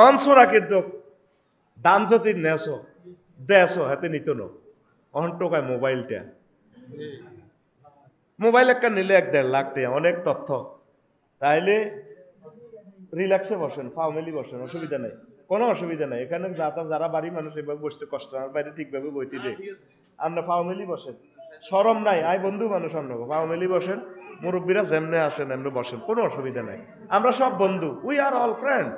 অনসরা কিন্তু দান যদি নেছো দেছো হাতে নিত ন অহন টোকায় মোবাইলটা মোবাইল একটা নিলে 1-1.5 লাখ টাকা অনেক তথ্য তাইলে রিল্যাক্সে বসেন ফ্যামিলি বসেন অসুবিধা নেই কোনো অসুবিধা নেই এখানে যারা বাড়ির মানুষ এভাবে বসতে কষ্ট আমার বাইরে ঠিকভাবে বইতে দে আমরা ফ্যামিলি বসেন শরম নাই আই বন্ধু মানুষ অন্য ফ্যামিলি বসেন মুরব্বীরা যেমনে আসেন এমনি বসেন কোনো অসুবিধা নাই আমরা সব বন্ধু we are all friend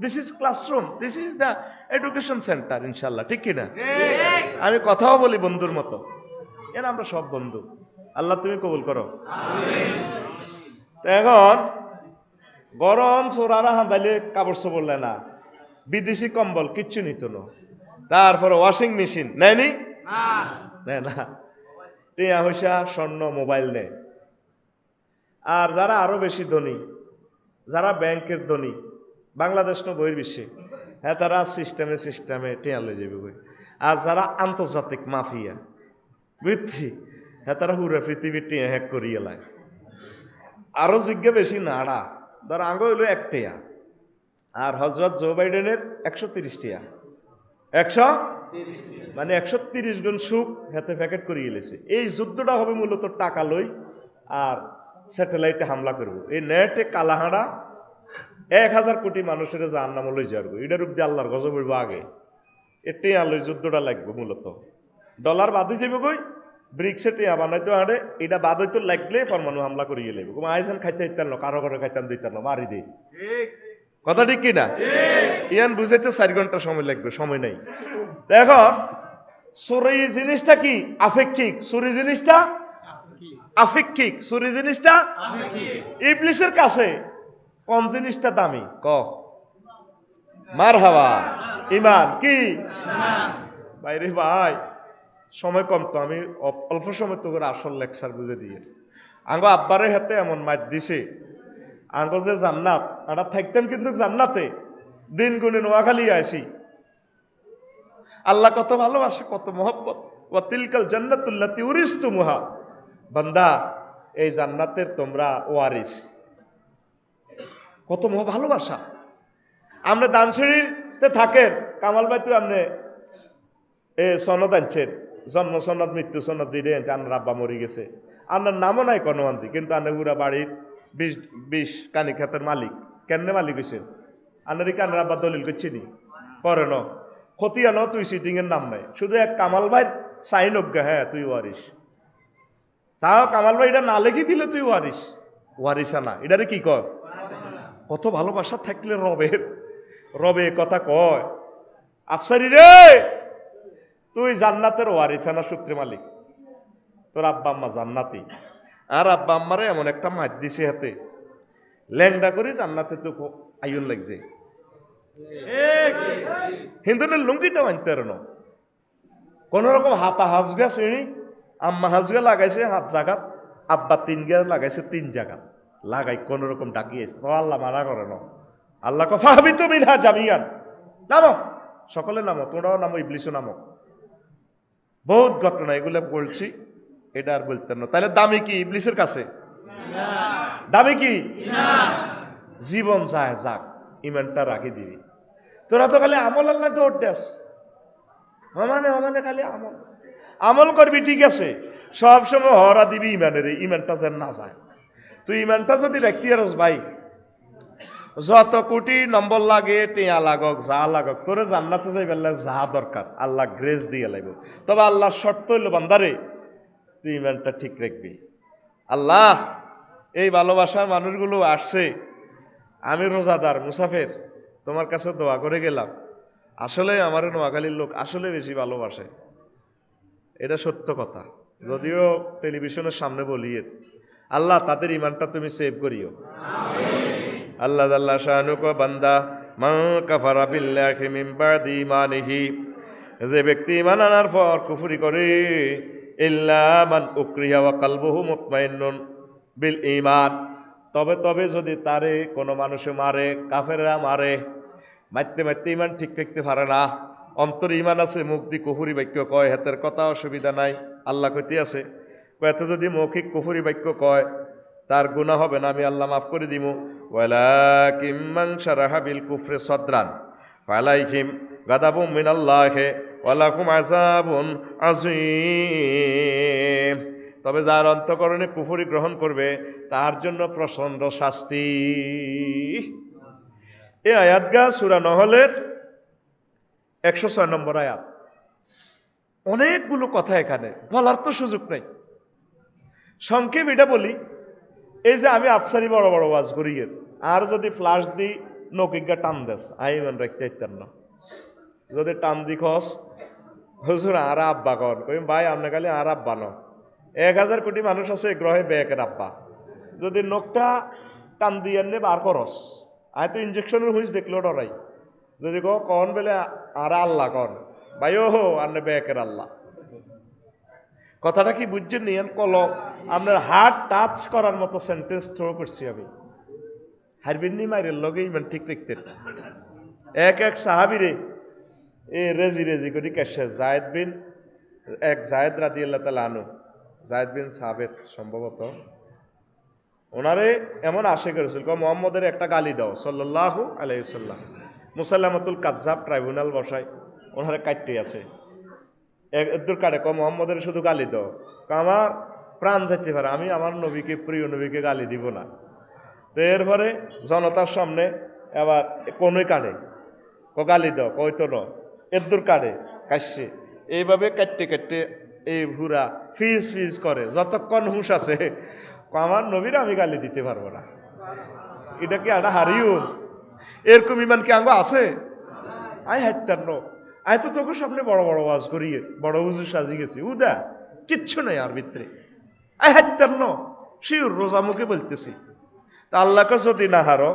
this is classroom this is the education centre ইনশাল্লাহ ঠিক কিনা আমি কথাও বলি বন্ধুর মতো এর আমরা সব বন্ধু আল্লাহ তুমি কবুল করো এখন গরম সোরারা হাঁদাইলে কাপড় চোপড় না বিদেশি কম্বল কিচ্ছু নিত না তারপরে ওয়াশিং মেশিন নেয়নি না টিয়া পয়সা স্বর্ণ মোবাইল নেয় আর যারা আরো বেশি ধনী যারা ব্যাংকের ধনী বাংলাদেশ না বহির্বিশ্বে হ্যাঁ তারা সিস্টেমে টিয়া লয়ে যাবে বই আর যারা আন্তর্জাতিক মাফিয়া বুঝছি হ্যাঁ তারা হুরা পৃথিবীর টিয়া হ্যাক করিয়ে লাগে আরো যোগ্য বেশি নাড়া ধর আঙ্গ হইল 1 টিয়া আর হজরত জো বাইডেনের 130 টিয়া 100 মানে 130 গুণ সুখ হাতে প্যাকেট করিয়ে এলেছে এই যুদ্ধটা হবে মূলত টাকা লই আর স্যাটেলাইটে হামলা করবো এই নেটে কালাহাড়া 1000 কোটি মানুষের জাহান্নামে লই যাবো এটার উপরে আল্লাহর গজব হইব আগে এটাই আলোই যুদ্ধটা লাগবে মূলত ডলার বাদ হয়ে যাবে কই ব্রিক্সে টিয়া বানাইতো আরে এটা বাদ হইতো লাগলে পরমাণু হামলা করিয়ে লাগবে কোনো আইসান খাইতে দিতাম না কারো কারো খাইতাম দিতাম না মারি দিই কথা ঠিক কিনা ইয়ান বুঝাইতে 4 ঘন্টা সময় লাগবে সময় নাই দেখো চুরি জিনিসটা কি আপেক্ষিক চুরি জিনিসটা আপেক্ষিক চুরি জিনিসটা ইবলিসের কাছে কোন জিনিসটা দামি ক মারহাবা ঈমান কি বাইরে ভাই সময় কম তো আমি অল্প সময় তো করে আসল লেকচার বুঝে দিয়ে আঙ্গ আব্বারের হাতে এমন মাইর দিছে আঙ্গ যে জান্নাত আমরা থাকতাম কিন্তু জান্নাতে দিন গুনে নোয়াখালী আইছি আল্লাহ কত ভালোবাসে কত মহব্বত ওয়া তিলকাল জান্নাতুল্লাতী উরিসতুমুহা বান্দা এই জান্নাতের তোমরা ওয়ারিস কত ভালোবাসা আমরা দানশরীতে থাকেন কামাল ভাই তুই আপনি এ সনদ আনছেন জন্ম সনদ মৃত্যু সনদ যে আপনার আব্বা মরি গেছে আপনার নামও নাই কোনো আনতি কিন্তু আপনার পুরা বাড়ির 20 কানি খাতের মালিক কেমনে মালিক হয়েছেন আপনার কানের আব্বা দলিল করছি নি করে ন ক্ষতি আনো তুই সিটিং এর নাম নাই শুধু এক কামাল ভাই সাইন অজ্ঞা হ্যাঁ তুই ওয়ারিস তাও কামাল ভাই এটা না লিখি দিলে তুই ওয়ারিস না এটারে কি কয় কত ভালোবাসা থাকলে রবে কথা কয় আফসারি রে তুই জান্নাতের ওয়ারিসানা সূত্রে মালিক তোর আব্বা আম্মা জান্নাতি আর আব্বা আম্মারে এমন একটা মাছ দিছে হাতে ল্যাংডা করে জান্নাতে তো আয়ুন লাগছে হিন্দুনের লুঙ্গিটা মানতে আর কোন রকম হাতা হাজগা শ্রেণী আম্মা হাজগা লাগাইছে হাত জাগাত আব্বা 3 গিয়া লাগাইছে 3 জায়গা লাগাই কোন রকম ডাকিয়েছে আল্লাহ মানা করে ন আল্লাহ কফাবি তুমি না জামিয়ান নামো সকলে নামো তোমরাও নামো ইবলিসও নামো বহুত ঘটনা এগুলো বলছি এটা আর বলতেন না তাহলে দামি কি ইবলিসের কাছে দামি কি জীবন যায় যাক ইমানটা রাখি দিবি তোরা তো খালি আমল আল্লাহ দৌড় দেস খালি আমল করবি ঠিক আছে সবসময় হরা দিবি ইমানের ইমানটা যেন না যায় তুই ইমানটা যদি রাখতে আরস ভাই যত কোটি নম্বর লাগে টিয়া লাগক যা লাগক তোরে জান্নাতে যাই বেলা যা দরকার আল্লাহ গ্রেস দিয়ে লাগবে তবে আল্লাহর শর্ত হইল বান্দারে তুই ইমানটা ঠিক রাখবি আল্লাহ এই ভালোবাসার মানুষগুলো আসছে আমি রোজাদার মুসাফের তোমার কাছে দোয়া করে গেলাম আসলে আমার নোয়াখালীর লোক আসলে বেশি ভালোবাসে এটা সত্য কথা যদিও টেলিভিশনের সামনে বলিয়ে আল্লাহ তাদের ইমানটা তুমি সেভ করিও আল্লাহ আল্লাহ শানুক বান্দা মা কাফারা বিল্লাহি মিন বাদি ঈমানিহি যে ব্যক্তি ঈমান আনার পর কুফরি করে ইল্লা মান উকরিহা ওয়া কলবুহু মুতমাইন্নুন বিল ঈমান তবে যদি তারে কোনো মানুষে মারে কাফেররা মারে মারতে ঈমান ঠিক থাকতে পারে না অন্তর ঈমান আছে মুখ দি কুফরি বাক্য কয় হাতের কথা অসুবিধা নাই আল্লাহ কইতে আছে কয়তে যদি মৌখিক কুফরি বাক্য কয় তার গুনাহ হবে না আমি আল্লাহ মাফ করে দিব ওয়ালাকিন মান শারাহা বিল কুফরি সাদরান ফালাইহিম গাদাবুম মিনাল্লাহি ওয়া লাহুম আযাবুন আযীম। তবে যার অন্তঃকরণে কুফরি গ্রহণ করবে তার জন্য প্রচণ্ড শাস্তি। এই আয়াতগা সূরা নহলের 106 নম্বর আয়াত। অনেকগুলো কথা এখানে বলার তো সুযোগ নাই, সংক্ষেপ এটা বলি। এই যে আমি আফসারি বড় বড় ওয়াজ করি, আর যদি ফ্লাশ দিই নকিজ্ঞা টান দেস আই মান রাখতে ইত্যার না, যদি টান দি খস হুজুর আর আব্বা কন কই ভাই আপনি খালি আর আব্বা ন 1000 কোটি মানুষ আছে গ্রহে বেকের আব্বা, যদি নখটা টান দিয়ে আনলে বার করস আয় তো ইঞ্জেকশনের হুইস দেখলো ডরাই, যদি কন বেলে আর আল্লাহ কন ভাই ও হো আন্নে বেকের আল্লাহ। কথাটা কি বুঝছেন নিয়েন? কল আপনার হার্ট টাচ করার মতো সেন্টেন্স থ্রো করছি আমি। হারবিননি মাইরের লগে ইমান ঠিক রাখতেন। এক সাহাবিরে এ রেজি রেজি করি কেসে জায়েদ রাদিয়াল্লাহু তাআলা আনহু, জায়েদ বিন সাবিত সম্ভবত, ওনারে এমন আশে করেছিল মুহাম্মদের একটা গালি দাও সাল্লাল্লাহু আলাইহি ওয়াসাল্লাম। মুসাল্লামাতুল কাযযাব ট্রাইব্যুনাল বসায়, ওনারে কাটতে আছে এদুর কাটে মুহাম্মদের শুধু গালি দাও, আমার প্রাণ যেতে পারে, আমি আমার নবীকে প্রিয় নবীকে গালি দিব না। তো এরপরে জনতার সামনে এবার কোনোই কাটে গালি দাও কইতো ন এদুর কাটে কাশছে, এইভাবে কাটতে কাটতে এই ভুরা ফিজ ফিজ করে যতক্ষণ হুঁশ আছে আমার নবীর আমি গালি দিতে পারবো না। এটা কি একটা হারিও এরকম ইমান কি আঙ্গ আছে? আই হাইতার ন আয় তো তোকে সামনে বড় বড় ওয়াজ করিয়ে বড় হুজুর সাজি গেছি উদা কিচ্ছু নাই আর ভিতরে, আয় হাইতার ন শিউর রোজা মুখে বলতেছি। তা আল্লাহকে যদি না হারো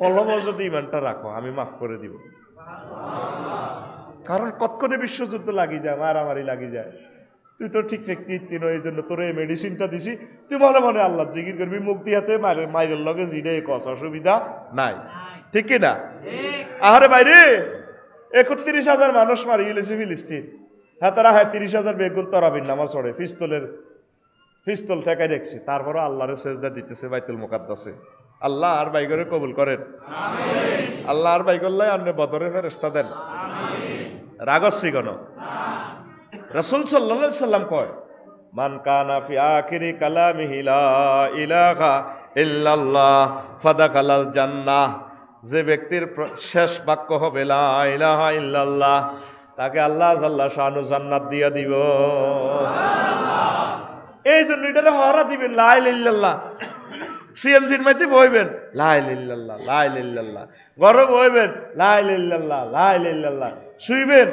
কলম যদি ইমানটা রাখো আমি মাফ করে দিব। কারণ কতক্ষণে বিশ্বযুদ্ধ লাগি যায়, মারামারি লাগি যায়, তুই তো ঠিক রাখতে ইত্তি নয়, এই জন্য তোর এই মেডিসিনটা দিছি, তুই মনে মনে আল্লাহ জিকির করবি, মুখ দিয়াতে মায়ের লগে জিরে কস, অসুবিধা নাই, ঠিক কিনা? আহারে বাইরে 31,000 মানুষ মারি গেলেছে ফিলিস্তিন, হ্যাঁ তারা 30,000 বেগুন তরাবির নামাজ চড়ে পিস্তল ঠেকাই দেখছি, তারপরও আল্লাহরে সেজদা দিতেছে বাইতুল মুকাদ্দাসে। আল্লাহ আর বাইগরে কবুল করেন, আল্লাহ আর বাইগল্লাই আপনি বদরের ফেরেশতা দেন। রাগসি গণ রাসূল সাল্লাল্লাহু আলাইহি সাল্লাম কয় মান কানা ফি আখিরি কালামিহি লা ইলাহা ইল্লাল্লাহ ফাদাখালাল জান্নাহ, যে ব্যক্তির শেষ বাক্য হবে লা ইলাহা ইল্লাল্লাহ তাকে আল্লাহ জাল্লা শানু জান্নাত দিয়া দিব। এই জন্য এটারে হরা দিবেন লা ইলাহা ইল্লাল্লাহ, সিএনজির মধ্যে বইবেন লা ইলাহা ইল্লাল্লাহ লা ইলাহা ইল্লাল্লাহ, ঘরে বইবেন লা ইলাহা ইল্লাল্লাহ লা ইলাহা ইল্লাল্লাহ, শুইবেন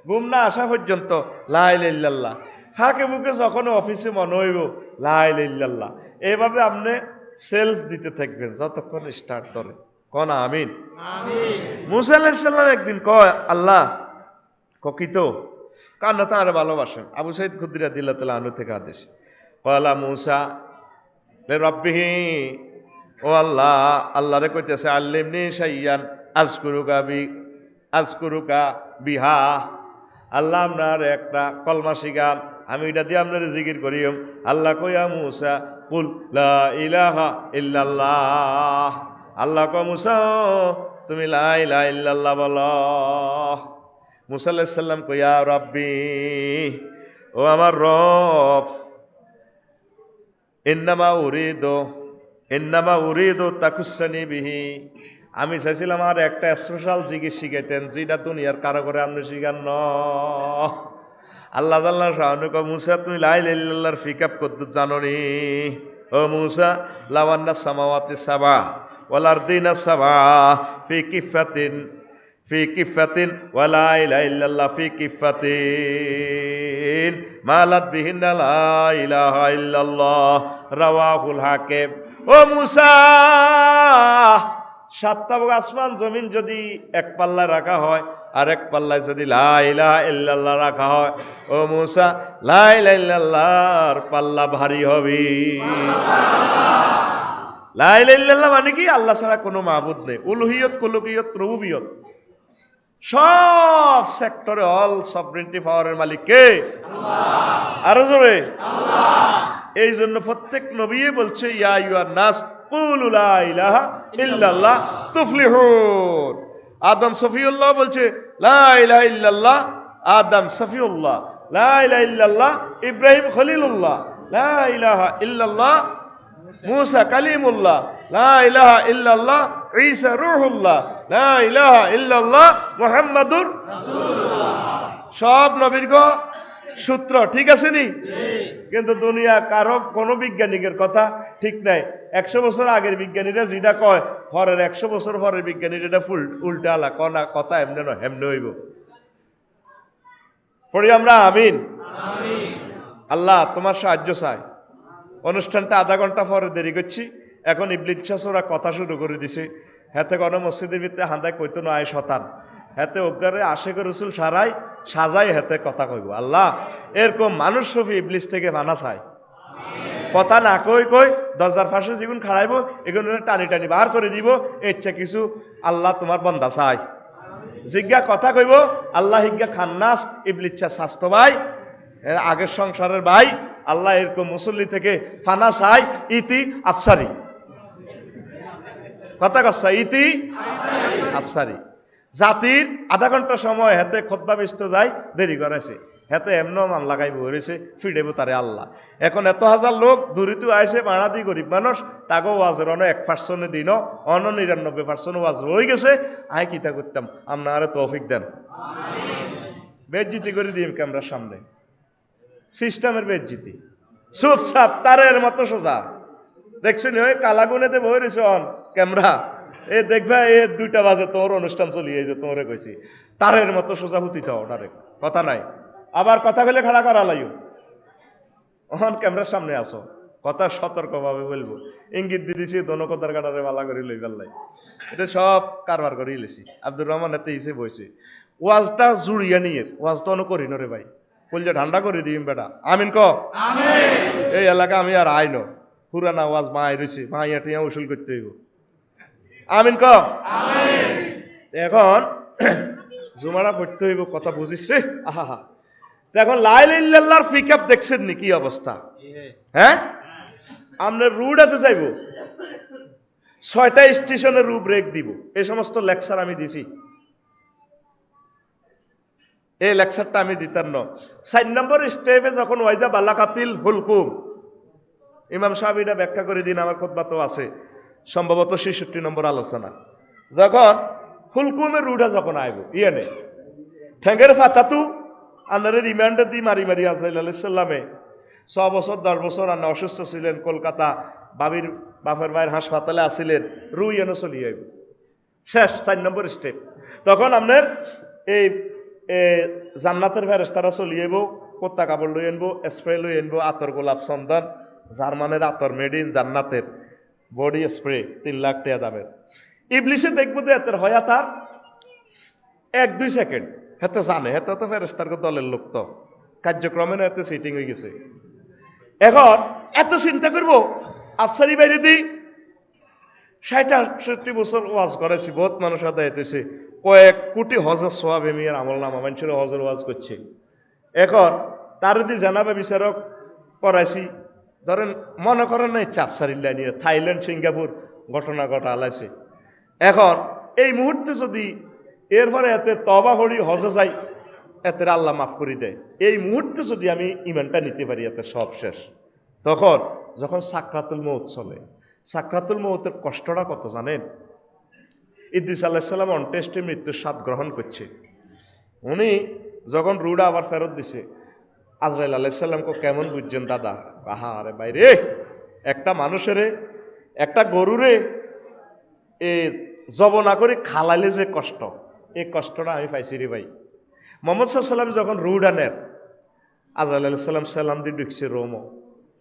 ঘুম না আসা পর্যন্ত লা ইলাহা ইল্লাল্লাহ, ফাঁকে মুখে যখন অফিসে মনে হইব লা ইলাহা ইল্লাল্লাহ, এইভাবে আপনি সেলফ দিতে থাকবেন যতক্ষণ স্টার্ট করে। কোন আমিন? মুসা আলাইহিস সালাম একদিন কয় আল্লাহ ককিত কান্না তাঁর ভালোবাসেন। আবু সাইদ খুদরি রাদিয়াল্লাহু তাআলা আনহু থেকে আদেশ কলা মুসা লে রব্বিহি, ও আল্লাহ আল্লাহরে কইতেছে আল্লিমনি শাইয়ান আজকুরুকা বিহা, আল্লাহ আপনার একটা কলমা শিখান আমি এটা দিয়ে আপনার জিকির করিম। আল্লাহ কইয়া মুসা কুল লা ইলাহা ইল্লাল্লাহ, আল্লাহ কয় মুসা তুমি লা ইলাহা ইল্লাল্লাহ বলো। মুসা আলাইহিস সালাম কইয়া রব্বি, ও আমার রব, ইন্নামা উরিদু তাকুসানি বিহি, আমি চাইছিলাম আর একটা স্পেশাল জিকির শিখাইতেন যেটা দুনিয়ার কারো করে আপনি শিখান ন। আল্লাহ আল্লাহ শাহানু কয় মুসা তুমি লা ইলাহা ইল্লাল্লাহর ফিকআপ কদ্দুর জানো নি? ও মুসা লাওয়ান্না সামাওয়াতি সাবা ওয়াল আরদিনা সাবা ফি কিফাতিন ওয়া লা ইলাহা ইল্লাল্লাহ ফি কিফাতিন মালাত বিহিন্না লা ইলাহা ইল্লাল্লাহ রাওয়াহুল হাকিম। ও মুসা 7টা আসমান জমিন যদি এক পাল্লায় রাখা হয় আর এক পাল্লায় যদি লা ইলাহা ইল্লাল্লাহ রাখা হয়, ও মুসা লা ইলাহা ইল্লাল্লাহর পাল্লা ভারী হবে। লা ইলাহা ইল্লাল্লাহ মানে কি? আল্লাহ ছাড়া কোনো মাবুদ নেই, উলুহিয়ত কুলুহিয়ত রুবুবিয়ত সব সেক্টরে অল সভরেন্টি পাওয়ারের মালিক কে? আল্লাহ। আরো জোরে আল্লাহ। এই জন্য প্রত্যেক নবী বলছে ইয়া আইয়ুহান নাস কুলু লা ইলাহা ইল্লাল্লাহ তুফলিহুন, আদম সফিউল্লাহ বলছে লা ইলাহা ইল্লাল্লাহ, আদম সফিউল্লাহ, লা ইলাহা ইল্লাল্লাহ ইব্রাহিম খলিলুল্লাহ, লা ইলাহা ইল্লাল্লাহ মুসা কালিমুল্লাহ, লা ইলাহা ইল্লাল্লাহ ঈসা রূহুল্লাহ, লা ইলাহা ইল্লাল্লাহ মুহাম্মাদুর রাসূলুল্লাহ। সব নবীর গো সূত্র ঠিক আছে নি? কিন্তু দুনিয়া কারো কোনো বিজ্ঞানিকের কথা ঠিক নাই। 100 বছর আগের বিজ্ঞানীরা যেটা কয়, পরের 100 বছর পরের বিজ্ঞানীরা এটা উল্টা আলা কনা কথা এমনি নয়, এমনি হইব। পড়ি আমরা আমিন। আল্লাহ তোমার সাহায্য চাই। অনুষ্ঠানটা আধা ঘন্টা পরে দেরি করছি, এখন ইবলিস ওরা কথা শুরু করে দিছে। হাতে কোনো মসজিদের ভিতরে হাঁদায় কইতো না আয় শতান, হাতে অজ্ঞারে আশেখ রসুল সারাই সাজাই হাতে কথা কইব। আল্লাহ এরকম মানুষ সফি ইবলিস থেকে মানা চাই, কথা না কই কই দরজার ফাঁসে যেগুন খাড়াইব এগুলো টানি টানি বার করে দিব। ইচ্ছা কিছু আল্লাহ তোমার বন্দা চাই, জিজ্ঞা কথা কইব আল্লাহ হিজ্ঞা খান্নাস ইবলিচ্ছা স্বাস্থ্য ভাই আগের সংসারের ভাই। আল্লাহ এরকম মুসল্লি থেকে ফানা চাই ইতি আফসারি, কথা কচ্ছা ইতি আফসারি। জাতির আধা ঘন্টা সময় হাতে খোদবা ব্যস্ত যায়, দেরি করেছে হাতে এমন মান লাগাইব হয়েছে ফিরেব তারে আল্লাহ। এখন এত হাজার লোক দূরিত আইসে বাড়াদি গরিব মানুষ, তাকেও ওয়াজের অন 1% দিন অন 99% ওয়াজ হয়ে গেছে। আয় কিতা করতাম, আপনারা তৌফিক দেন, বেজ্জিতি করে দিই ক্যামেরার সামনে, সিস্টেমের বেজ্জিতি চুপচাপ তারের মতো সোজা। দেখছেন ওই কালাগুনেতে বই রয়েছে অন ক্যামেরা, এ দেখবা এ 2টা বাজে তোর অনুষ্ঠান চলিয়ে যে তোরে কইছি তারের মতো সোজা হুতি থাও ডাইরেক্ট, কথা নাই। আবার কথা বলে খাড়া করা লাইও, ওখান ক্যামেরার সামনে আসো, কথা সতর্কভাবে বলবো। ইঙ্গিত দিয়ে দিছি দোনো কথার কাটারে বালা করে লই পারলাই, এটা সব কারবার করে লেছি। আব্দুর রহমান এতে হিসেবে বইছে ওয়াজটা জুড়িয়া নিয়ে ওয়াজটা অন করি নরে ভাই, বলছে ঠান্ডা করে দিম বেটা। আমিন ক এই এলাকা আমি আর আইন পুরানা ওয়াজ মা রয়েছে, মা ইয়াটিয়া উসুল করতে হইব। আমিন ক এখন জুমারা পড়তে হইব, কথা বুঝিস রে। আহা হা, এখন লাইলাল্লাহর পিক আপ দেখছেন নি কি অবস্থা? হ্যাঁ আমরা রুডাতে যাইব, 6টা স্টেশনে রু ব্রেক দিব। এই সমস্ত লেকচার আমি দিছি, এই লেকচারটা আমি দিতাম না। 4 নম্বর স্টেপে যখন ওয়াইজা বালাকাতিল হুলকুম, ইমাম সাহেব এটা ব্যাখ্যা করে দিন, আমার খুতবা তো আছে সম্ভবত 66 নম্বর আলোচনা। যখন হুলকুমের রুডা যখন আইব ইয়েনে ঠেঙ্গের ফাতাতু আনারে রিমান্ডার দি মারি মারি আজরাইল আলাইহিস সালামে 6 বছর 10 বছর আনা অসুস্থ ছিলেন, কলকাতা বাবির বাপের ভাইয়ের হাসপাতালে আসিলেন, রুই এনে চলি আইব শেষ 4 নম্বর স্টেপ। তখন আপনার এই জান্নাতের ফেরেশতারা চলি আইব, কোত্তা কাপড় লই আনবো, স্প্রে লই আনবো, আতর গোলাপ চন্দন, জার্মানের আতর মেড ইন জান্নাতের বডি স্প্রে 3 লাখ টাকা দামের। ইবলিসে দেখবো যে এতের হয় তার 1-2 সেকেন্ড, হেতে জানে হেতে তো ফেরেশতার দলের লোক, তো কার্যক্রমে না এতে সিটিং হয়ে গেছে। এখন এত চিন্তা করবো আফসারি বাইরে দিই 60-68 বছর ওয়াজ করেছি, বহুত মানুষ আদায় হইতেছে, কয়েক কোটি হজের সোয়াব এমিয়ার আমল নামা মানুষের হজের ওয়াজ করছে। এখন তার যদি জানাবে বিচারক করাইছি, ধরেন মনে করেন না চাপসারিল্লা নিয়ে থাইল্যান্ড সিঙ্গাপুর ঘটনা ঘটা আলাইছে। এখন এই মুহূর্তে যদি এরপরে এতে তবা হরি হজে যাই, এতে আল্লাহ মাফ করে দেয়। এই মুহূর্তে যদি আমি ইমানটা নিতে পারি, এতে সব শেষ। তখন যখন সাকরাতুল মউত চলে, সাকরাতুল মউতের কষ্টটা কত জানেন? ইদ্রিস আলাইহিস সালাম অনটেস্টে মৃত্যুর স্বাদ গ্রহণ করছে। উনি যখন রুডা আবার ফেরত দিছে, আজরাইল আলাইহিস সালামকে কেমন বুঝছেন দাদা? আহা আরে বাইরে, একটা মানুষেরে একটা গরুরে এ জবনা করে খালাইলে যে কষ্ট, এই কষ্টটা আমি পাইছি রে ভাই। মোহাম্মদ সাল্লাম যখন রুডা নেন, আজরাইল আলাইহিস সালাম সালাম দিয়ে ঢুকছে রোমো,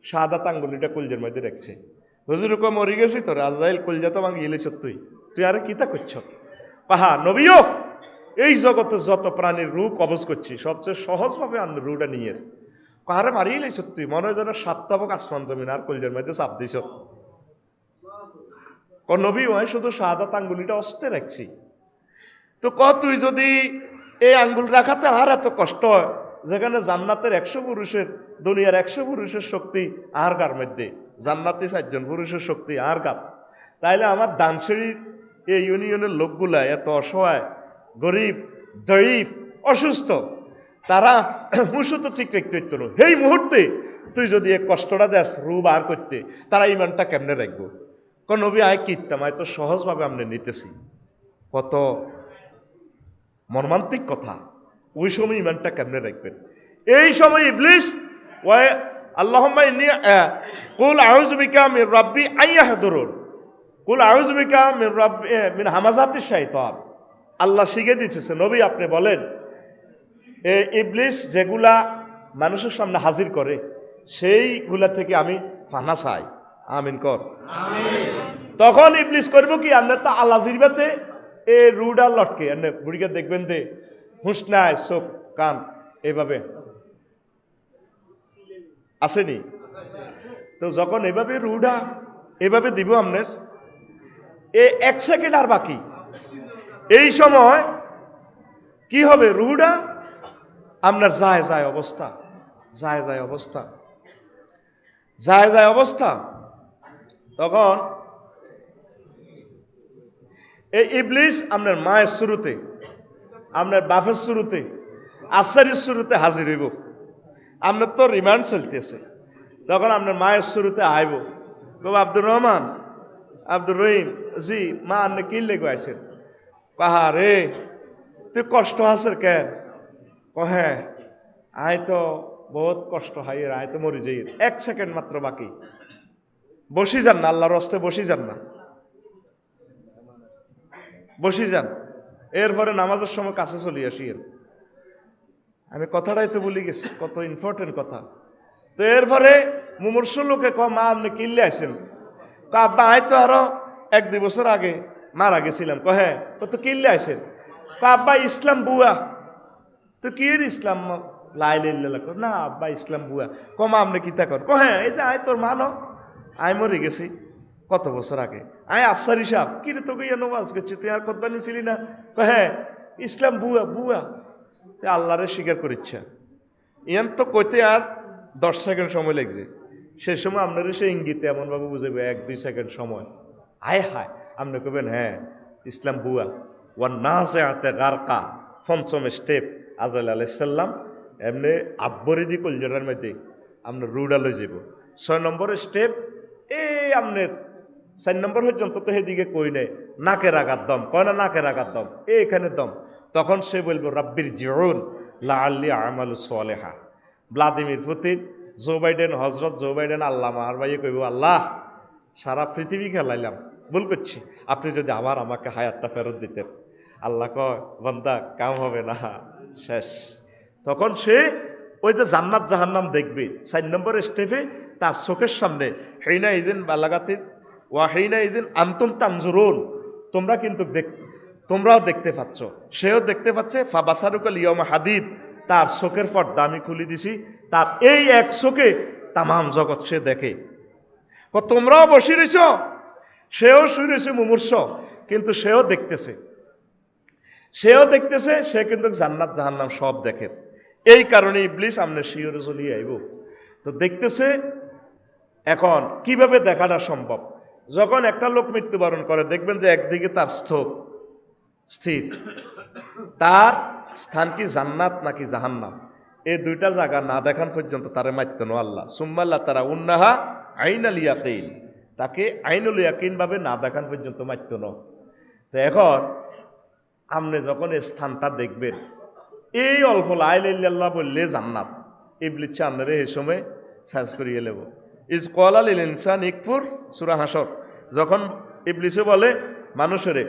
শাহাদাত আঙ্গুলিটা কলজের মধ্যে রাখছে। হুজুর কো মরি গেছি তোর, আজরাইল কলজা তো ভাঙি গেলিস তুই আরে কিতা করছ? পাহা নবীও এই জগতে যত প্রাণীর রূহ কবজ করছি, সবচেয়ে সহজভাবে আনবে রুটা নিয়ে কাহারে মারিয়ে লাইছ তুই, মনে হয় যেন 7 তাবক আসমান জমিন আর কলজের মধ্যে চাপ দিছ। নবী হয় শুধু শাহাদাত আঙ্গুলিটা অস্তে রাখছি। তো তুই যদি এই আঙ্গুল রাখাতে আর এত কষ্ট হয়, যেখানে জান্নাতের 100 পুরুষের, দুনিয়ার 100 পুরুষের শক্তি আর গার মধ্যে, জান্নাতে 4 জন পুরুষের শক্তি আর গাপ, তাইলে আমার দানসেড়ির এই ইউনিয়নের লোকগুলা এত অসহায়, গরিব, দরিব, অসুস্থ, তারা হুঁশো তো ঠিক রাখতে পারত না। এই মুহূর্তে তুই যদি এক কষ্টটা দেস রু বার করতে, তারা ইমানটা কেমনে রাখবো? কোন নবী আয় কিতাম, আয় তো সহজভাবে আমরা নিতেছি। কত মর্মান্তিক কথা। ওই সময় ইমানটা কেমনে রাখবেন? এই সময় ইবলিস ওয়াই আল্লাহুম্মা ইন্নী কুল আউযু বিকা মির রাব্বি আইয়াহদুরুন, কুল আউযু বিকা মির রাব্বি মিন হামাযাতিশ শাইতান। আল্লাহ শিখে দিতেছে, নবী আপনি বলেন ইবলিস যেগুলা মানুষের সামনে হাজির করে সেইগুলা থেকে আমি ফানা চাই। আমিন কর। তখন ইবলিস করবো কি, আমরা তো আল্লাহ জিরবাতে এ রুডা লটকে বুড়িকে দেখবেন দে হুঁশ নাই, চোখ কান এইভাবে আসেনি তো, যখন এভাবে রুডা এভাবে দিব আপনার এক সেকেন্ড আর বাকি, এই সময় কি হবে? রুডা আপনার যায় যায় অবস্থা, যায় যায় অবস্থা, যায় যায় অবস্থা। তখন এই ইবলিস আপনার মায়ের শুরুতে, আপনার বাপের শুরুতে, আফসারির শুরুতে হাজির হইব। আপনার তো রিমান্ড চলতেছে, তখন আপনার মায়ের শুরুতে আইব, বাবা আব্দুর রহমান, আব্দুর রহিম, জি মা আপনি কি লেগে আইসেন? কাহা রে তুই কষ্ট হাসের কেন? হ্যাঁ আয় তো বহুত কষ্ট হাই, আয় তো মরি যাই, এক সেকেন্ড মাত্র বাকি, বসি যান না, আল্লাহর হস্তে বসি যান না, বসি যান। এরপরে নামাজের সময় কাছে চলে আসি। আমি কথাটাই তো বলি গেছি, কত ইম্পর্টেন্ট কথা। তো এরপরে মুমূর্ষ লোকে মা আপনি কিনলে আসেন? আব্বা আয় তো আরো 1-2 বছর আগে মারা গেছিলাম। হ্যাঁ তো কিনলে আসেন? আব্বা ইসলাম বুয়া। তো কি ইসলাম? না আব্বা ইসলাম বুয়া। মা আপনি কিতা কর? হ্যাঁ এই যে আয় তোর মানো, আয় মরে গেছি কত বছর আগে, আয় আফসারি সাহেব। কি রে তোকে নমাজ করছি, তুই আর কতবা নিছিলি না? হ্যাঁ ইসলাম বুয়া বুয়া। আল্লাহরে স্বীকার করিচ্ছা ইয়ান তো কইতে আর 10 সেকেন্ড সময় লাগছে। সেই সময় আপনারা সে ইঙ্গিতে এমনভাবে বুঝাবে 1-2 সেকেন্ড সময়। আয় হায় আপনি কবেন হ্যাঁ ইসলাম বুয়া। ওয়ান নাযিআতি গারকা, 5ম স্টেপ আজরাইল আলাইহিস সালাম এমনি আব্বরে দি কলজাটার মধ্যে আপনার রুডা লই যাব। 6 নম্বর স্টেপ এই আপনার 4 নম্বর পর্যন্ত তো সেদিকে কই নেই, নাকের আঘাত দম, কয় না নাকের আঘাত দম, এখানে দম। তখন সে বলবো রাব্বির জিউন লাআল্লি আমালু সালিহা। ভ্লাদিমির পুতিন, জো বাইডেন, হজরত জো বাইডেন, আল্লাহ মার ভাইয়ে কইব আল্লাহ সারা পৃথিবী খেলাইলাম, ভুল করছি, আপনি যদি আবার আমাকে হায়াতটা ফেরত দিতেন। আল্লাহ কয় বান্দা কাম হবে না, শেষ। তখন সে ওই যে জান্নাত জাহান্নাম দেখবে 4 নম্বর স্টেপে তার চোখের সামনে, হেইনা ইজেন বালাগাতিন ওয়া হেইনা ইজেন আনতুম তানজুরুন, তোমরা কিন্তু তোমরাও দেখতে পাচ্ছ, সেও দেখতে পাচ্ছে। ফাবাসারুকাল ইয়াউমা হাদিদ, তার চোখের পর্দা আমি খুলে দিছি, তার এই এক চোখে তামাম জগৎ সে দেখে। তোমরাও বসে রয়েছ, সেও শুয়ে রয়েছে মুমূর্ষ, কিন্তু সেও দেখতেছে, সেও দেখতেছে, সে কিন্তু জান্নাত জাহান্নাম সব দেখে। এই কারণে ইবলিস আমনে শিওরে চলিয়ে আইব। তো দেখতেছে। এখন কিভাবে দেখাটা সম্ভব? যখন একটা লোক মৃত্যুবরণ করে দেখবেন যে একদিকে তার স্থির, তার স্থান কি জান্নাত নাকি জাহান্নাম, এই দুইটা জায়গা না দেখান পর্যন্ত তারে মারতেন আল্লাহ। সুম্মাল্লাহ তারা উন্নাহা আইনাল ইয়াকিন, তাকে আইনুল ইয়াকিন ভাবে না দেখান পর্যন্ত মারতেন। তো এখন আপনি যখন এই স্থানটা দেখবেন, এই অল্প লা ইলাহা ইল্লাল্লাহ বললে জান্নাত, ইবলিস আপনারে এই সময় সার্চ করিয়ে নেব। ইজ ক্বালা লিল ইনসান ইকফুর, সূরা হাসর। যখন ইবলিসে বলে মানুষেরে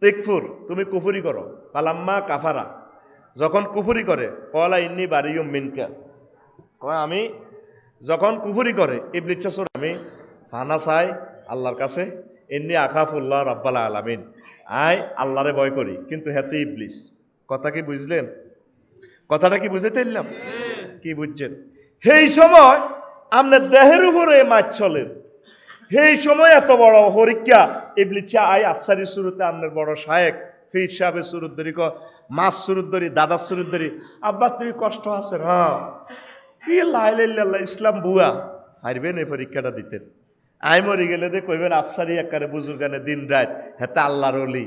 ইকফুর, তুমি কুফরি করো, পালাম্মা কাফারা, যখন কুফরি করে ক্বালা ইন্নী বারিয়ুম মিনকা, কয় আমি, যখন কুফরি করে ইবলিস আমি ফানা চাই আল্লাহর কাছে, ইন্নী আখাফুল্লাহ রাব্বাল আলামিন, আয় আল্লাহরে ভয় করি। কিন্তু হেতে ইবলিস। কথা কি বুঝলেন? কথাটা কি বুঝাইতে দিলাম? কি বুঝছেন? সেই সময় আপনার দেহের উপরে মাছ চলেন, সেই সময় এত বড় পরীক্ষা ইবলিস আই আফসারি শুরুতে আপনার বড় শায়েক ফির সাহেবের শুরুত ধরি, মাছ শুরুত ধরি, দাদার শুরুত ধরি, আব্বা তুই কষ্ট আছে? হ্যাঁ কি লা ইলাহা ইল্লাল্লাহ ইসলাম বুয়া, পারবেন এই পরীক্ষাটা দিতেন? আই মরি গেলে দে কইবেন আফসারি একারে বুজুর্গানে দিন রাত হেতে আল্লাহর ওলি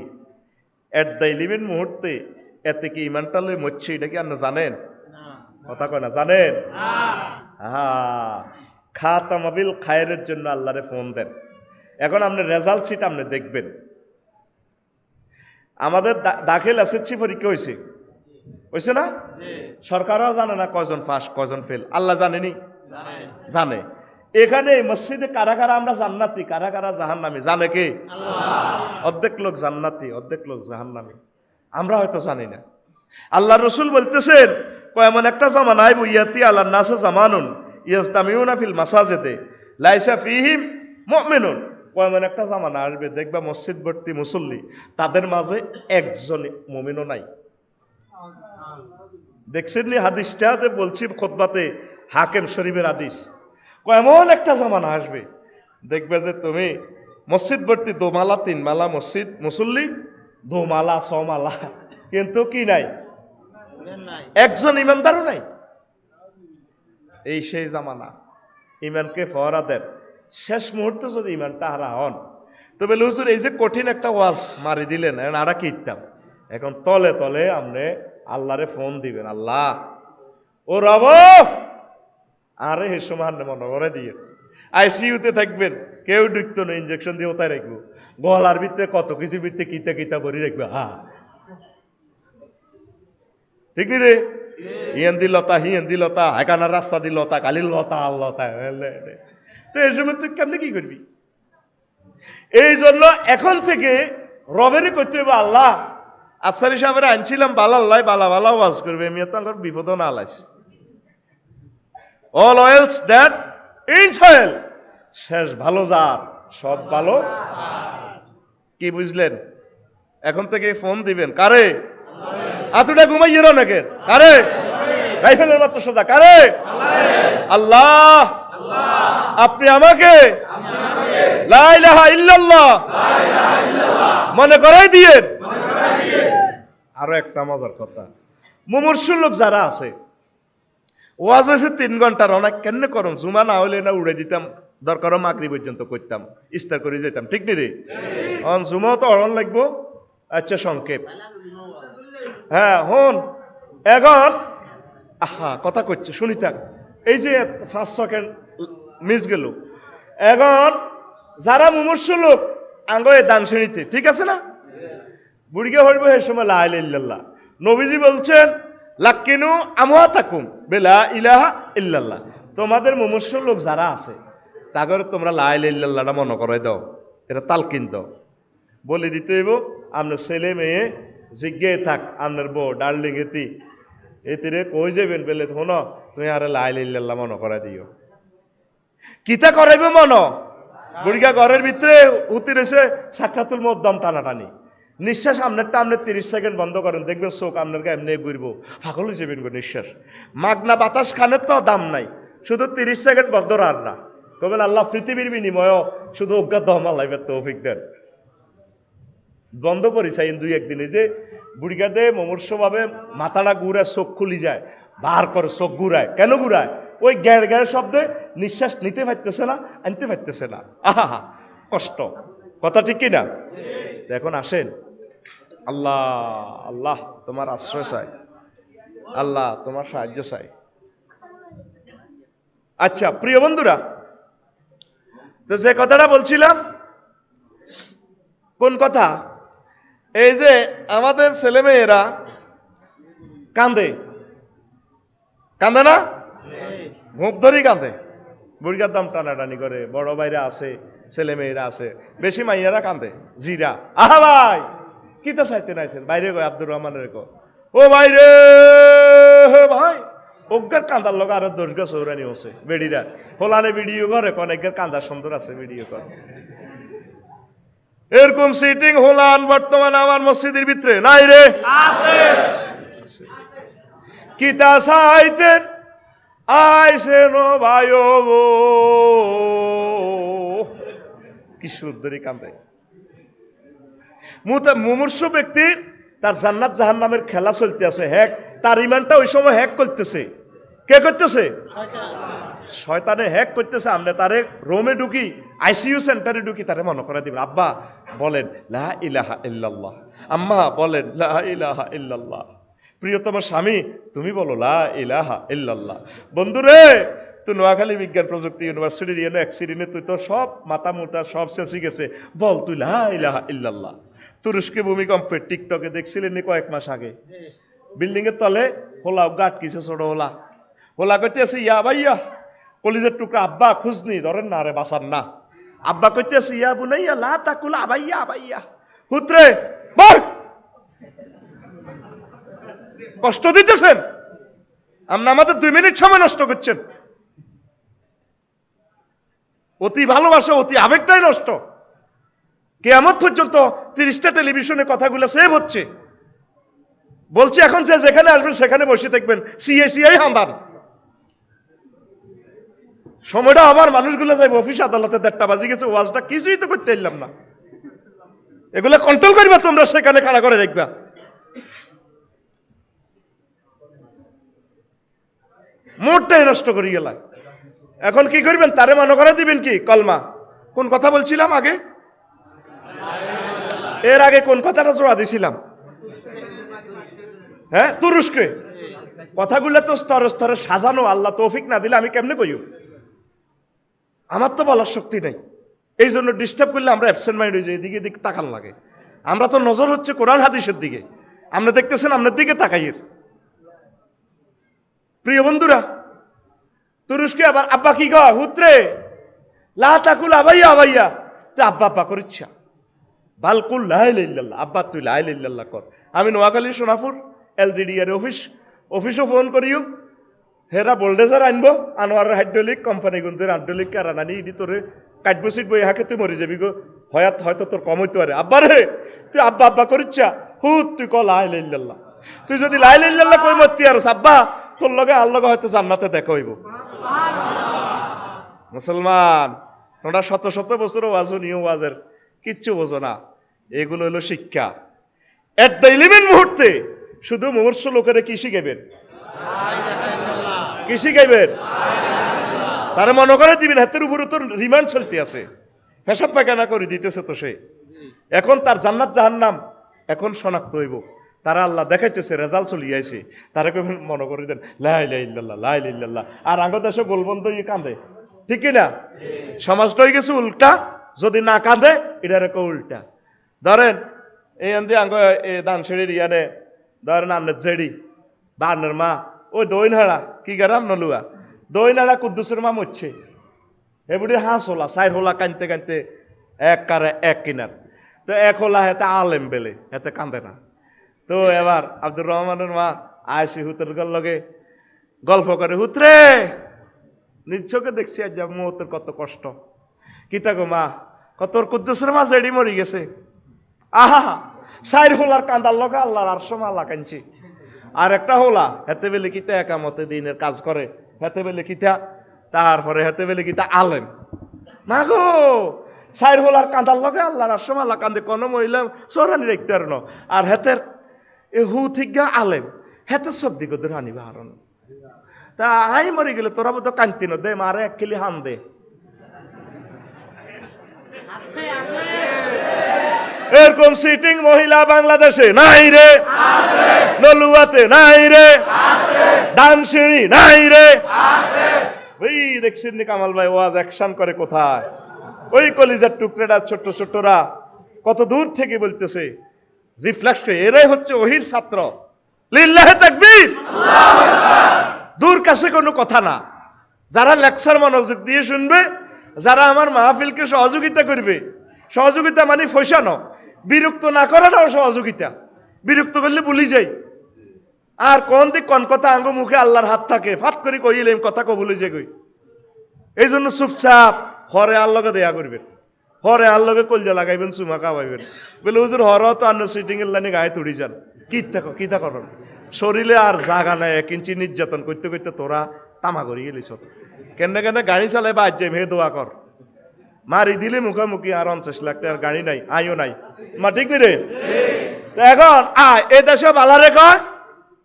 এট দ্য ইলিভেন মুহূর্তে এতে কি ইমানটা লই মরছে এটা কি আপনি জানেন? কথা কয় না জানেন? হ্যাঁ, খাতামাবিল খায়ের জন্য আল্লাহরে ফোন দেন। এখন আপনি রেজাল্ট শিট আপনি দেখবেন। আমাদের দাখিল এসএসসি পরীক্ষা হয়েছে না? সরকারও জানে না কয়জন পাস কয়জন ফেল, আল্লাহ জানেনি? জানে। এখানে মসজিদে কারা কারা আমরা জান্নাতি, কারা কারা জাহান্নামী জানে কে? অর্ধেক লোক জান্নাতি, অর্ধেক লোক জাহান্নামী, আমরা হয়তো জানি না। আল্লাহ রসুল বলতেছেন এমন একটা জামানা আইব ইয়াতি আল্লাহ নাসে জামানুন ইয়াজতামিউনা ফিল মাসাজিদে লাইসা ফিহিম মুমিনুন। এমন একটা জামানা আসবে দেখবা মসজিদ ভর্তি মুসল্লি, তাদের মাঝে একজন মুমিনও নাই। দেখছেন নি হাদিসটা যে বলছি খুতবাতে, হাকিম শরীফের হাদিস। এমন একটা জামানা আসবে দেখবে যে তুমি মসজিদ ভর্তি দোমালা তিনমালা মসজিদ মুসল্লি, দোমালা ছমালা, কিন্তু কি নাই? একজন ইমানদারও নাই। এই সেই জামানা। ইমানকে ফহরা দেন। শেষ মুহূর্তে যদি ইমানটা হারা হন তবে হুজুর এই যে কঠিন একটা ওয়াজ মারি দিলেন, আরা কি ইত্যাম, এখন তলে তলে আপনি আল্লাহরে ফোন দিবেন, আল্লাহ ও রব, আরে হে সময় মনে করে দিয়ে আইসিইউতে থাকবেন, কেউ ঢুকতো না, ইঞ্জেকশন দিয়ে ওটাই রাখবো, গলার ভিতরে কত কিছুর ভিতরে কিতা কিতা ভরি রাখবে। হ্যাঁ ঠিক রে, ইয়েন দিলতা হিয়েন দিলতা, হেকানার রাস্তা দিলতা, কালি লতা আল্লতা। তো এই সময় তুই কেমনি কি করবি? এই জন্য এখন থেকে রবেরই করতে হবে, আল্লাহ আফসারি সাহেবের আনছিলাম বালা আল্লাহ বালা বালা ওয়াজ করবে, আমি তো আমার বিপদ না আলাইছি। All oils that in soil, শেষ ভালো যার সব ভালো। কি বুঝলেন? এখন থেকে ফোন দিবেন কারে? আতুটা ঘুমাইয়ের অনেকের কারে? রাইফেলের মাত্র সোজা কারে? আল্লাহ, আপনি আমাকে লা ইলাহা ইল্লাল্লাহ মনে করাই দিয়েন। আরো একটা মজার কথা, মুমূর্ষু লোক যারা আছে, ওয়াজ হয়েছে 3 ঘন্টার, অনেক কেন করম, জুমা না হলে না উড়ে দিতাম, দরকার মাগরিব পর্যন্ত করতাম, ইস্তার করে যেতাম, ঠিক নি রে? জুমাও তো অরণ লাগবো। আচ্ছা সংক্ষেপ, হ্যাঁ হন এখন, আহা কথা করছে শুনি থাক, এই যে 5 সেকেন্ড মিস গেল। এখন যারা মুমূর্ষু লোক আঙ্গে দান শ্রেণীতে, ঠিক আছে না? বুড়িকে হইব হে সময় লা ইলাহা ইল্লাল্লাহ। নবীজি বলছেন লাক্কিনু আমওয়াতাকুম বিলা ইলাহা ইল্লাল্লাহ, তোমাদের মুমূর্ষু লোক যারা আছে তাগর তোমরা লা ইলাহা ইল্লাল্লাহটা মনে করাই দাও, এটা তালকিন দাও, বলে দিতে হইব। আপনার ছেলে মেয়ে জিজ্ঞে থাক, আপনার বউ ডার্লিং এতিরে কই যাবেন বেলে শোনো তুমি আর লা ইলাহা ইল্লাল্লাহ মনে করাই দিও। কিতা করাইবে মন? বুড়িকা ঘরের ভিতরে উতি রয়েছে, সাক্ষাতুল মধ্যম টানাটানি, নিঃশ্বাস আপনারটা আপনি 30 সেকেন্ড বন্ধ করেন, দেখবেন চোখ আপনার এমনি ঘুরবো, ফাঁকল হিসেবেন নিঃশ্বাস। মাগনা বাতাস খানের তো দাম নাই, শুধু 30 সেকেন্ড বন্ধ আর না, কবেন আল্লাহ পৃথিবীর বিনিময় শুধু অজ্ঞাত দহমা লাইবে তৌফিক দেন। বন্ধ করি চাই 2-1 দিনে, যে বুড়িকাতে মুমূর্ষভাবে মাথাটা ঘুরায়, চোখ খুলি যায়, বার করে চোখ ঘুরায়, কেন ঘুরায়? ওই গ্যাড় গ্যাড় শব্দে নিঃশ্বাস নিতে পারতেছে না, আনতে পারতেছে না, আহা কষ্ট, কথা ঠিক কিনা? এখন আসেন, আল্লাহ আল্লাহ তোমার আশ্রয় চাই, আল্লাহ তোমার সাহায্য চাই। আচ্ছা প্রিয় বন্ধুরা, তো যে কথাটা বলছিলাম, কোন কথা? এই যে আমাদের ছেলেমেয়েরা কান্দে, কান্দে না? মুখ ধরেই কান্দে, বুড়িকার দাম টানাটানি করে, বড় ভাইরা আছে, ছেলে মেয়েরা আছে, বেশি মাইয়ারা কান্দে, জিরা আহা ভাই কিতা চাইতে নাইছেন, বাইরে কয় আব্দুর রহমানের কো, ও বাইরে ভাই অজ্ঞার কান্দার লোক আরো 10 গা চৌরানি হচ্ছে, বেড়িরা হোলানে ভিডিও করে, অনেকের কান্দার সুন্দর আছে ভিডিও করে। এরকম সিটিং হোলান বর্তমানে আমার মসজিদের ভিতরে নাই রে? আছে। কিতা চাইতেন আইসে নো ভাই গো, কি সুন্দরী কান্দে। মুমূর্ষু ব্যক্তির তার জান্নাত জাহান্নামের খেলা চলতে আছে, হ্যাক তার ইমানটা ওই সময় হ্যাক করতেছে, কে করতেছে? শয়তানে হ্যাক করতেছে। আমরা তারে রোমে ঢুকি, আইসিইউ সেন্টারে ঢুকি, তারে মনে করে দিবেন আব্বা বলেন লা ইলাহা ইল্লাল্লাহ, আম্মা বলেন লা ইলাহা ইল্লাল্লাহ, প্রিয়তম স্বামী তুমি বলো লা ইলাহা ইল্লাল্লাহ। বন্ধুরে, তুই নোয়াখালী বিজ্ঞান প্রযুক্তি ইউনিভার্সিটির এক্সিডেন্টে তুই তো সব মাথা মোটা সব শেষে গেছে, বল তুই লা ইলাহা ইল্লাল্লাহ। তুরস্কে ভূমিকম্পে টিকটকে দেখছিলেন নি কয়েক মাস আগে, বিল্ডিং এর তলে হোলাও গাট কিসে ছোট হোলা, হোলা করতে আছে ইয়া ভাইয়া কলিজের টুকরা, আব্বা খুঁজনি ধরেন না রে বাসার না, আব্বা করতে আছে ইয়া বুনাইয়া লা তাকুল আবাইয়া আবাইয়া, হুতরে বল কষ্ট দিতেছেন, আপনি আমাদের 2 মিনিট সময় নষ্ট করছেন। অতি ভালোবাসা অতি আবেগটাই নষ্ট। কিয়ামত পর্যন্ত 30টা টেলিভিশনে কথাগুলো সেভ হচ্ছে। বলছি এখন যে যেখানে আসবেন সেখানে বসে থাকবেন, সিআই হামদান সময়টা আমার মানুষগুলো যাইব অফিস আদালতে, 1:30 বাজে গেছে, ওয়াজটা কিছুই তো করতে এলাম না। এগুলো কন্ট্রোল করবা তোমরা, সেখানে খাড়া করে রাখবা। মোটটাই নষ্ট করি গেলা। এখন কি করবেন? তারে মনে করে দিবেন কি কলমা। কোন কথা বলছিলাম আগে? এর আগে কোন কথাটা জোড়া দিছিলাম? হ্যাঁ, তুরস্কে। কথাগুলো তো স্তরে স্তরে সাজানো, আল্লাহ তৌফিক না দিলে আমি কেমনে কইব? আমার তো বলার শক্তি নেই। এই জন্য ডিস্টার্ব করলে আমরা অ্যাবসেন্ট মাইন্ড হয়ে যাই, এদিকে এদিকে তাকান লাগে। আমরা তো নজর হচ্ছে কোরআন হাদিসের দিকে, আপনি দেখতেছেন আপনার দিকে তাকাইয়ের। প্রিয় বন্ধুরা, তুরস্কে আবার আব্বা কি কয়? হুতরে লা তাকুল আবাইয়া আবাইয়া, তুই আব্বা আব্বা করিচ্ছা, বালকুল লা ইলাহা ইল্লাল্লাহ, আব্বা তুই লা ইলাহা ইল্লাল্লাহ কর। আমি নোয়াখালী সোনাপুর এলজিডিআর অফিসও ফোন করিও, হেরা বোল্ডেজার আনবো, আনোয়ার হাইড্রোলিক কোম্পানি কিন্তু হাইড্রোলিক কারানানি ইডি তোরে কাটবো সিটবো, হাকে তুই মরি যাবি গো, হয়তো তোর কম হইতে পারে। আব্বা রে তুই আব্বা আব্বা করিচ্ছা, হুত তুই ক লা ইলাহা ইল্লাল্লাহ। তুই যদি লা ইলাহা ইল্লাল্লাহ কই মরতি আর আব্বা তোর লগে আর লগে হয়তো জান্নাতে দেখা হইব। মুসলমান, তোমরা শত শত বছর ওয়াজ নিও, ওয়াজের কিচ্ছু বোঝো না। এগুলো হলো শিক্ষা। এট দ্য 11 মুহূর্তে শুধু মুমূর্ষ লোকেরা কি শিখাইবেন? কি শিখাইবেন? তারা মনে করে দিবেন হাতের উপরে তোর রিমান্ড চলতে আছে, পেশাব পায়খানা করে দিতেছে তো সে। এখন তার জান্নাত জাহান্নাম এখন শনাক্ত হইব। তারা আল্লাহ দেখাইতেছে, রেজাল্ট চলিয়ে আইছে, তারা কেমন মনে করে দেন লা ইলাহা ইল্লাল্লাহ লা ইলাহা ইল্লাল্লাহ। আর আঙ্গ দেশে গোলবন্ধ কান্দে, ঠিক কিনা? সমাজটা হয়ে গেছে উল্টা। যদি না কাঁদে এটা রেখে উল্টা। ধরেন এই আন্দি আঙ্গ দান সেড়ির ইয়ানে ধরেন আন্নের জেড়ি বা আন্নের মা ওই দইন হাড়া কি গেরাম নলুয়া দইন হাড়া কুদ্দুসের মা মরছে, এbuಡಿ হাঁস হোলা 4 হোলা কানতে কানতে এক কারে এক কিনার, তো 1 হোলা হেতে আলেম বেলে হেতে কান্দে না। তো এবার আব্দুর রহমানের মা আয়সি হুতের লগে গল্প করে, হুতরে নিজ চোখে দেখছি আজ মুহূর্তের কত কষ্ট। কিতা গো মা? তোর কুদ্দুসের মা জেডি মরি গেছে। আহা 4 হোলার কান্দার লগে আল্লাহর আরশ মালা কানছি। আর একটা হোলা হেতে বেলে কিতা একামতে দিনের কাজ করে, হেতে বেলে কিতা, তারপরে হেতে বেলে কিতা আলেম। মা গো 4 হোলার কান্দার লগে আল্লাহর আরশ মালা কান্দে, কোনো মহিলা চোরানি রাখতে আর ন। আর হেতের এ হু ঠিক গা আলেম, হেতে সব দিকে ধরে আনিবা হারণ। তা আই মরি গেলে তোরা বোধ কান্তি ন দে, মারে 1 কিলি হান দে। এরকম সিটিং মহিলা বাংলাদেশে নাই রে, নলুয়াতে নাই রে, ডানসিঁড়ি নাই রে। ওই দেখছেন নি কামাল ভাই ওয়াজ অ্যাকশন করে কোথায়? ওই কলিজার টুকরেটা ছোট্ট ছোট্টরা কত দূর থেকে বলতেছে, রিফ্লেক্স করে এরাই হচ্ছে ওহির ছাত্র। লিল্লাহে তাকবীর, দূর কাছে কোনো কথা না। যারা লেকচার মনোযোগ দিয়ে শুনবে, যারা আমার মাহফিলকে সহযোগিতা করবে, সহযোগিতা মানে ফসানো, বিরক্ত না করাটাও সহযোগিতা। বিরক্ত করলে ভুলি যাই। আর কোন দিক কোন কথা আঙ্গ মুখে আল্লাহর হাত থাকে, ফাট করে কইলে কথা কবুলে যে কই। এই জন্য চুপচাপ হরে আল্লাহকে দেয়া করবেন, হরে আল্লাহকে কলজা লাগাইবেন, চুমা খাওয়াইবেন। বলে হুজুর হর তো আন্ন সিটিং এর লাইনে গায়ে তুড়ি যান, কিতা করেন? শরীরে আর জাগা নাই, 1 ইঞ্চি নির্যাতন করতে করতে তোরা তামা করি গেলিস। কেনে কেনে গাড়ি চালাই বা আজ হে দোয়া কর, মারি দিলে মুখামুখি আর 50 লাখ টাকার গাড়ি নাই, আইও নাই। মা ঠিক নি রে? এখন এ দেশে বালারে কয়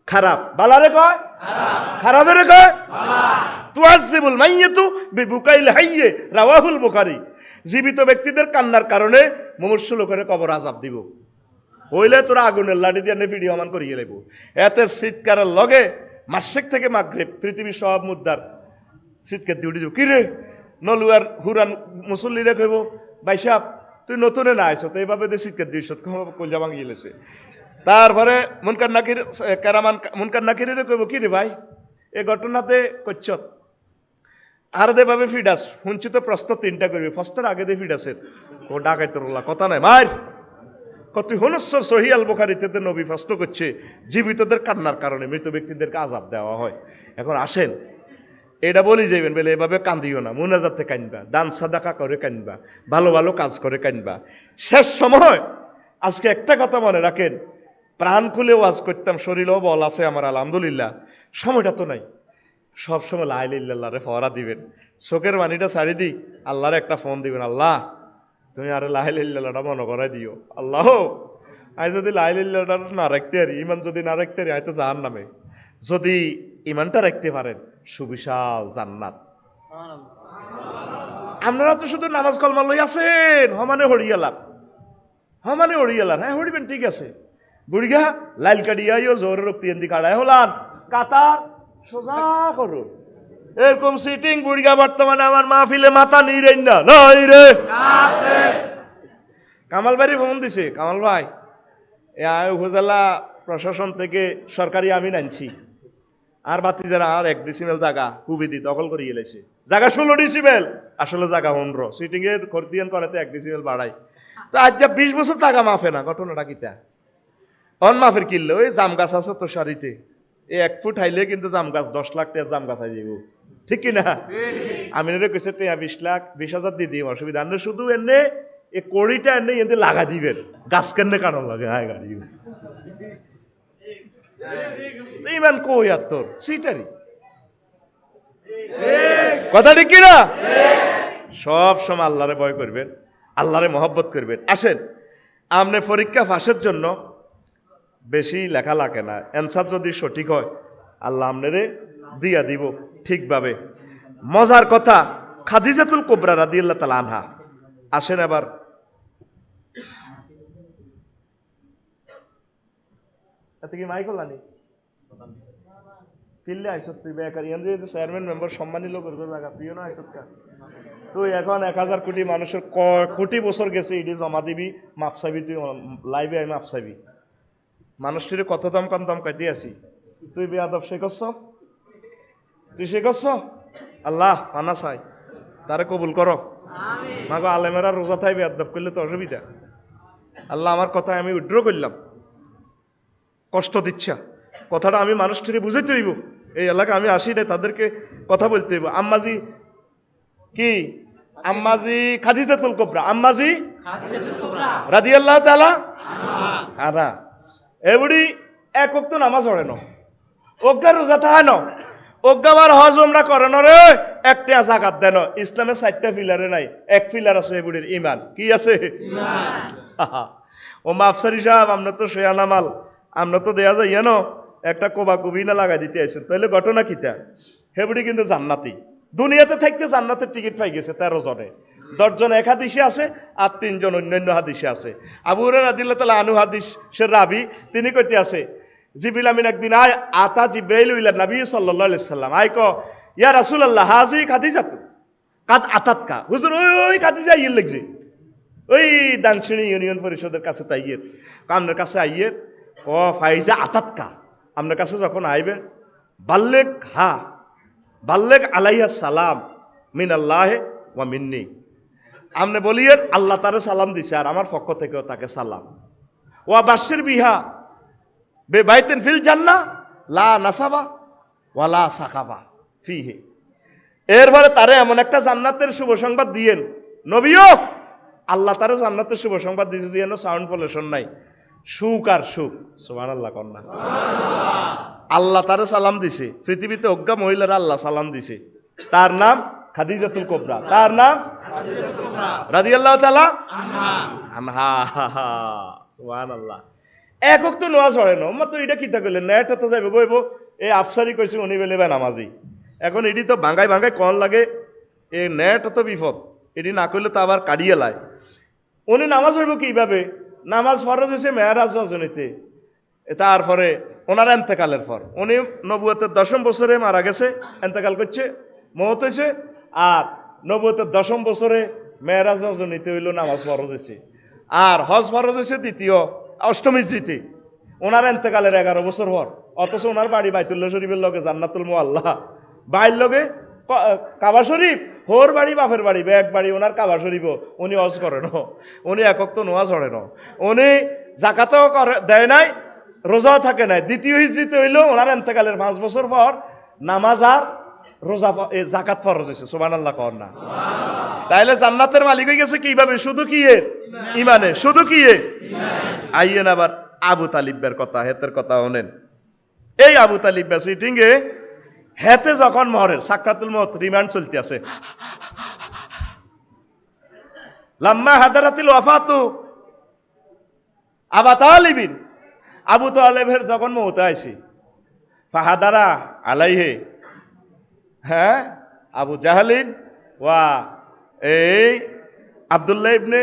খারাপ, বালারে কয় খারাপের কয় তুআযিবুল মাইয়াতু বিবুকাইল হাইয়ে, রাওয়াহুল বুখারী। জীবিত ব্যক্তিদের কান্নার কারণে মুমূর্ষু লোকের কবর আযাব দিব, হইলে তোরা আগুনের লাঠি দিয়ে ভিডিও অমান করিয়ে লেব। এতে চিৎকারের লগে মাসেক থেকে মাগরিব পৃথিবীর সব মুদ্রার চিৎকার দিয়ে উঠে কি রে নলুয়ার হুরান মুসল্লিরে কইব ভাই সাহেব তুই নতুনে না আইস, তো এইভাবে দিয়ে চিৎকার দিয়েছ, কলজা ভাঙিয়ে লেছে। তারপরে মুনকার নাকির কেরামান মুনকার নাকিরে কইব কি রে ভাই এ ঘটনাতে করছ আর দেভাবে ফিডাস শুনছি তো প্রশ্ন তিনটা করবি, ফার্স্টের আগে দিয়ে ফিডাসের ও ডাকাইতরুল্লাহ কথা নাই মার কত হনস্বর সহি আল বুখারীতে নবী প্রশ্ন করছে জীবিতদের কান্নার কারণে মৃত ব্যক্তিদেরকে আযাব দেওয়া হয়। এখন আসেন এটা বলি যাইবেন বলে এভাবে কান্দিও না, মুনাজাতে কানবা, দান সাদাকা করে কানবা, ভালো ভালো কাজ করে কানবা। শেষ সময় আজকে একটা কথা মনে রাখেন, প্রাণ খুলে ওয়াজ করতাম, শরীরেও বল আছে আমার আলহামদুলিল্লাহ, সময়টা তো নাই। সবসময় লা ইলাহা ইল্লাল্লাহরে ফওয়ারা দিবেন, চোখের পানিটা ছাড়ি দিই, আল্লাহরে একটা ফোন দিবেন, আল্লাহ তুমি আরে লা ইলাহা ইল্লাল্লাহটা মনে করাই দিও। আল্লাহ আই যদি লা ইলাহা ইল্লাল্লাহটা না রাখতে পারি, ইমান যদি না রাখতে পারি, হয়তো জাহান্নামে। যদি ইমানটা রাখতে পারেন সুবিশাল জান্নাত। আপনারা তো শুধু নামাজ কলমা লই আছেন, হমানে হরিয়ালার হমানে হরিয়ালার, হ্যাঁ হরিবেন ঠিক আছে। বুড়িগা লাইল কাটিয়াইও জোর রক্তি কাটায় হলান কাতার সোজা করো, এরকম সিটিং বুড়িগা বর্তমানে আমার মাহফিলে মাথা নিরেন না নাই রে। কামাল ভাই ফোন দিছে, কামাল ভাই উপজেলা প্রশাসন থেকে সরকারি আমিন আনছি, আর বাতি যারা আর 1 ডিসিমেল জায়গা হুবিদি দখল করিয়ে এলেছে, জায়গা 16 ডিসিমেল, আসলে জায়গা 15, সিটিং এর খরদিয়ান করাতে 1 ডিসিমেল বাড়াই। তো আজ যা 20 বছর জায়গা মাফে না, ঘটনাটা কিতা অন মাফের কিনলে ওই জাম গাছ আছে তো সারিতে, এই 1 ফুট হাইলে কিন্তু জাম গাছ 10 লাখ টাকা জাম গাছ হয়ে যাব, ঠিক কিনা? আমি কইছে 20 লাখ 20,000 দিয়ে দিই, অসুবিধা নেই, শুধু এনে এই কড়িটা এনে এনে লাগা দিবেন, গাছ কেনে কারণ লাগে হায় গাড়ি ইমান কই আর তোর সিটারি কথা ঠিক কিনা? সব সময় আল্লাহরে ভয় করবেন, আল্লাহরে মহব্বত করবেন। আসেন আপনি পরীক্ষা ফাঁসের জন্য বেশি লেখা লাগে না, অ্যান্সার যদি সঠিক হয় আল্লাহ আপনারে দিয়া দিব ঠিকভাবে। মজার কথা, খাদিজাতুল কুবরা রাদিয়াল্লাহু তাআলা আনহা। আসেন এবার এতে কি মাইক হলানি ফিল্লে আইসত তুই বেকার ইয়ান দিয়ে চেয়ারম্যান মেম্বার সম্মানী লোক করবে লাগা প্রিয় না আইসত কা তুই এখন 1000 কোটি মানুষের কোটি বছর গেছে ইডি জমা দিবি, মাপ চাবি, তুই লাইভে আই মাপ চাবি। মানুষটির কত দম কাইতে আছি, তুই বেয়াদব শেখছ, তুই শেখছ। আল্লাহ মানা চাই তারে কবুল করো, মাগো আলেমেরা রোজা থাই বেয়াদব করলে তো অসুবিধা। আল্লাহ আমার কথা আমি উইথড্র করলাম, কষ্ট দিচ্ছা কথাটা আমি মানুষটিকে বুঝাইতে হইব, এই এলাকা আমি আসি নাই, তাদেরকে কথা বলতে হইব। আম্মাজি কি আম্মাজি খাদিজাতুল কুবরা, আম্মাজি রাদিয়াল্লাহু তাআলা আনহা। এবুড়ি এক ওয়াক্ত নামাজ পড়ে না, অজ্ঞা রোজা থাকে না, অজ্ঞাবার হজ উমরা করে না রে, একটা জাকাত দেন। ইসলামের 4টা পিলারে নাই, এক পিলার আছে এবুড়ির ইমান। কি আছে? ও মাফসারি সাহেব আমরা তো শেয়ানা মাল, আমরা তো দেয়া যায় ন একটা কোবা কবি না লাগাই দিতে আইসেন, তাহলে ঘটনা কিতা? হেবুড়ি কিন্তু জান্নাতি, দুনিয়াতে থাকতে জান্নাতের টিকিট পাই গেছে 13 জনে, 10 জন এক হাদিসে আছে আর 3 জন অন্যান্য হাদিসে আছে। আবু হুরায়রা রাদিয়াল্লাহু তাআলা আনহু হাদিসের রাবি, তিনি কইতে আছে জিবরিল আমিন একদিন আয় আতা জিব্রাইল ইলা নবী সাল্লাল্লাহু আলাইহি সাল্লাম, আয় ক ইয়া রাসূলুল্লাহ হাজি খাদিজাতু কাদ আতাতকা, হুজুর ওই খাদিজা ইয়ে লাগছে, ওই দানশিনী ইউনিয়ন পরিষদের কাছে তাইয়ের আপনার কাছে আইয়ের, ও ফাইজা আতাতকা, আপনার কাছে যখন আইবে বাল্লেক হা বাল্লেক আলাইহা সালাম মিন আল্লাহ ওয়া মিন্নি, আপনি বলিয়েন আল্লাহ তারে সালাম দিছে আর আমার পক্ষ থেকেও তাকে সালাম। ওয়া বাশির বিহা বে বাইতেন ফিল জান্নাহ লা নাসাবা ওয়া লা সাকাবা ফিহি, এরপরে তারে এমন একটা জান্নাতের শুভ সংবাদ দিয়েন, নবীও আল্লাহ তারে জান্নাতের শুভ সংবাদ দিয়েছে যেন সাউন্ড পলিউশন নাই, সুখ আর সুখ। সুবহানাল্লাহ কন্যা আল্লাহ তারে সালাম দিছে, পৃথিবীতে অজ্ঞা মহিলারা আল্লাহ সালাম দিছে, তার নাম খাদিজাতুল কুবরা, তার নাম রাদিয়াল্লাহু তাআলা আনহা। সুবহানাল্লাহ। একক তো নোয়া ছড়ে না তো এটা কিতা করলেন নেট তো যাইব গইব এই আফসারি কইছে উনি বেলে নামাজি এখন এটি তো ভাঙ্গাই ভাঙ্গাই কন লাগে এ নেট তো বিপদ এটি না করলে তো আবার কাড়িয়ে লাই উনি নামাজ পড়ব কিভাবে নামাজ ফরজ হয়েছে মেয়ারাজ রজনীতে তারপরে ওনার এন্তেকালের পর উনি নবুয়তের 10ম বছরে মারা গেছে এন্তেকাল করছে মহত হয়েছে আর নবুয়তের 10ম বছরে মেয়ারাজ রজনীতে হইল নামাজ ফরজ হয়েছে আর হজ ফরজ হয়েছে দ্বিতীয় অষ্টমী স্মৃতি ওনার এন্তেকালের 11 বছর পর অথচ ওনার বাড়ি বাইতুল্লাহ শরীফের লগে জান্নাতুল মুআল্লা বাইর লগে কাবা শরীফ হোর বাড়ি বাপের বাড়ি ব্যাগ বাড়ি ওনার কাবা শরীফও উনি হজ করে ন উনি একক তো নোয়া ছড়ে ন উনি জাকাতও করে দেয় নাই রোজাও থাকে নাই দ্বিতীয় হিজরিতে হইল ওনার এন্তেকালের 5 বছর পর নামাজ আর রোজা জাকাত ফরজ হয়েছে সুবহানাল্লাহ কর না তাইলে জান্নাতের মালিক হয়ে গেছে কিভাবে শুধু কি এর ইমানে শুধু কি এ আইয়েন আবার আবু তালিবের কথা হেতের কথা শোনেন এই আবু তালিব সিটিংয়ে হেতে যখন মহরের সাকরাতুল মউত রিমান্ড চলতে আছে লাম্মা হাদারাতিল ওয়াফাতু আবু তালিবিন আবু তালেবের যখন মউত আইছে ফাহাদারা আলাইহে হ্যাঁ আবু জাহালিন ওয়া এই আব্দুল্লাহ ইবনে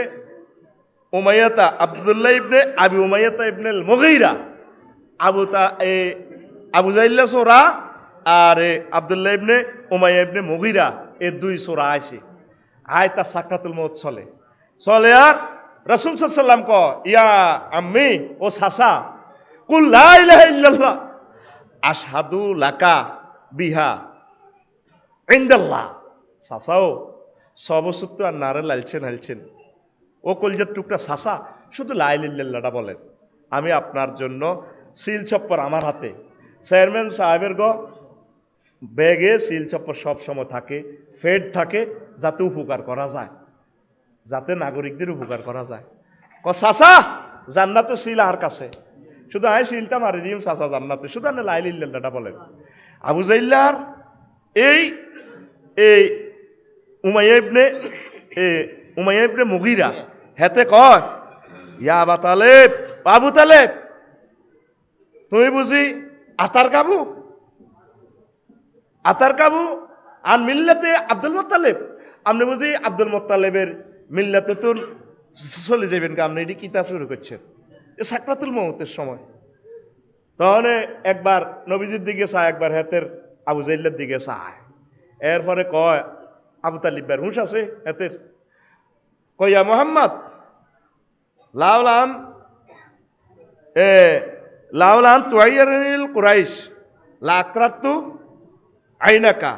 উমাইয়াতা আব্দুল্লাহ ইবনে আবি উমাইয়াতা ইবনে আল মুগীরা আবু জাইল্লা সোরা আর আব্দুল্লাহ ইবনে উমাইয়া ইবনে মুগীরা এই দুই সোরা আইছে আয় তা সাকরাতুল মউত চলে আর রাসূল সাল্লাল্লাহু আলাইহি সাল্লাম ক ইয়া আম্মি ও সাসা কুল লা ইলাহা ইল্লাল্লাহ আশহাদু লাকা বিহা ইনদাল্লাহ সাসাও সবসুত্ত আর নারে লালছেন ও কলজার টুকটা সাসা শুধু লা ইলাহা ইল্লাল্লাহটা বলেন আমি আপনার জন্য সিল চপ্পর আমার হাতে চেয়ারম্যান সাহেবের ব্যাগে সিল চপ্পর সব সময় থাকে ফেড থাকে যাতে উপকার করা যায় যাতে নাগরিকদের উপকার করা যায় সাসা জান্নাতে সিল আর কাছে শুধু আয় সিলটা মারি দিম সাসা জান্নাতে শুধু আপনি লা ইলাহা ইল্লাল্লাহটা বলেন আবু জাইল্লার এই উমাইয়া ইবনে মুগীরা হেতে কয় ইয়া আবু তালেব তুমি বুঝি আতার কাবু আর মিল্লাতে আব্দুল মুত্তালিব আপনি বুঝি আব্দুল মুত্তালিবের মিল্লাতে তো চলে যাবেন আপনি এটি কিতা শুরু করছেন এ সাকরাতুল মউতের সময় তখন একবার নবীজির দিকে চায় একবার হেতের আবু জাইল্লার দিকে চায় এরপরে কয় আবু তালিবের হুঁশ আছে হেতের কইয়া মোহাম্মদ লাউলান তুয়াইয়ারিল কুরাইশ লাকরাতু আইনাকা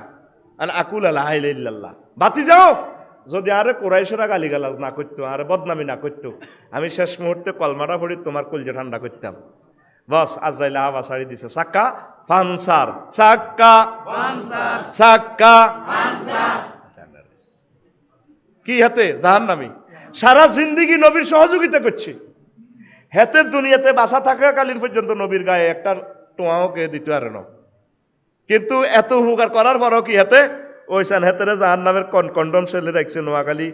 আর আকুল লা ইলাহা ইল্লাল্লাহ বাতি যাও যদি আরে কুরাইশরা গালিগালাজ না করতো আর বদনামি না করতো আমি শেষ মুহূর্তে কলমাটা পড়ি তোমার কলজে ঠান্ডা করতাম বস আজরাইল হাওয়া ছাড়ি দিছে সাক্কা ফানসার কি হাতে জাহান্নামী সারা জিন্দিগি নবীর সহযোগিতা করছে হেতে দুনিয়াতে বাসা থাকাকালীন পর্যন্ত নবীর গায়ে একটা টোয়াও কে দিতে পারে না কিন্তু এত উপকার করার পরও কি হেতে ওইসান হেতেরে জাহান্নামের কন্ডম সেলে রাখছে নোয়াখালী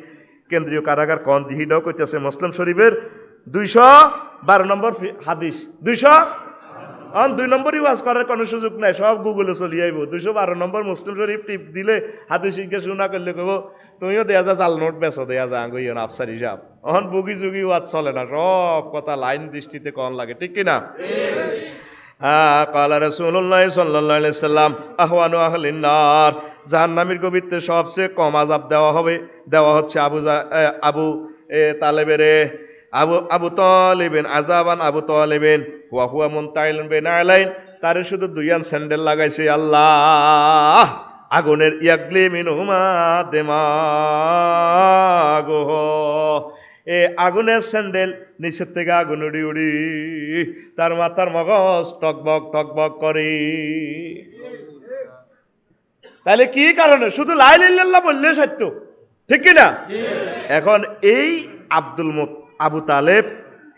কেন্দ্রীয় কারাগার কন দিহিটাও করতেছে মুসলিম শরীফের 212 নম্বর হাদিস 2 নম্বরই ওয়াজ করার কোনো সুযোগ নাই সব গুগলে চলি আইব 212 নম্বর মুসলিম শরীফ টিপ দিলে হাদিস জিজ্ঞেস না করলে কব তুমিও দেয়া যা জাল নোট বেছো দেয়া যা আঙ্গুই আফসারি সাহেব অহন বুগি যুগি ওয়াজ চলে না সব কথা লাইন দৃষ্টিতে কন লাগে ঠিক কিনা কালা রাসূলুল্লাহ সাল্লাল্লাহু আলাইহি সাল্লাম আহওয়ানু আহলিন নার জাহান্নামীর গভীরতে সবচেয়ে কম আযাব দেওয়া হচ্ছে আবু তালিবিন আযাবান আবু তালিবিন ওয়া হুয়া মুনতাইলুন বিনা আলাইন তারে শুধু দুইয়ান স্যান্ডেল লাগাইছে আল্লাহ আগুনের ইয়াগলি মিনহুমা দিমাগো আগুনের স্যান্ডেল নিচের থেকে আগুন উড়ি তার মাথার মগজ টকবক করে তাহলে কি কারণে শুধু লা ইলাহা ইল্লাল্লাহ বললে সত্য ঠিক কিনা এখন এই আবু তালেব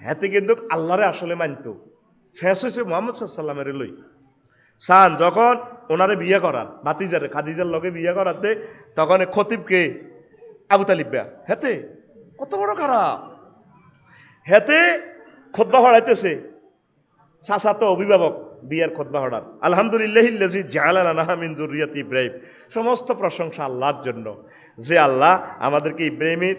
হাতে কিন্তু আল্লাহরে আসলে মানত ফেস হয়েছে মুহাম্মদ সাল্লাল্লাহু আলাইহি লই সান যখন ওনারে বিয়ে করার ভাতিজারে খাদিজার লগে বিয়ে করাতে তখন খতিবকে আবু তালিব হেতে কত বড় খারাপ হেতে খুতবা পড়াইতেছে চাচা তো অভিভাবক বিয়ার খুতবা হঠাৎ আলহামদুলিল্লাহিল্লাযী জাআলা লানা মিন যুররিয়াতি ইব্রাহিম। সমস্ত প্রশংসা আল্লাহর জন্য যে আল্লাহ আমাদেরকে ইব্রাহিমের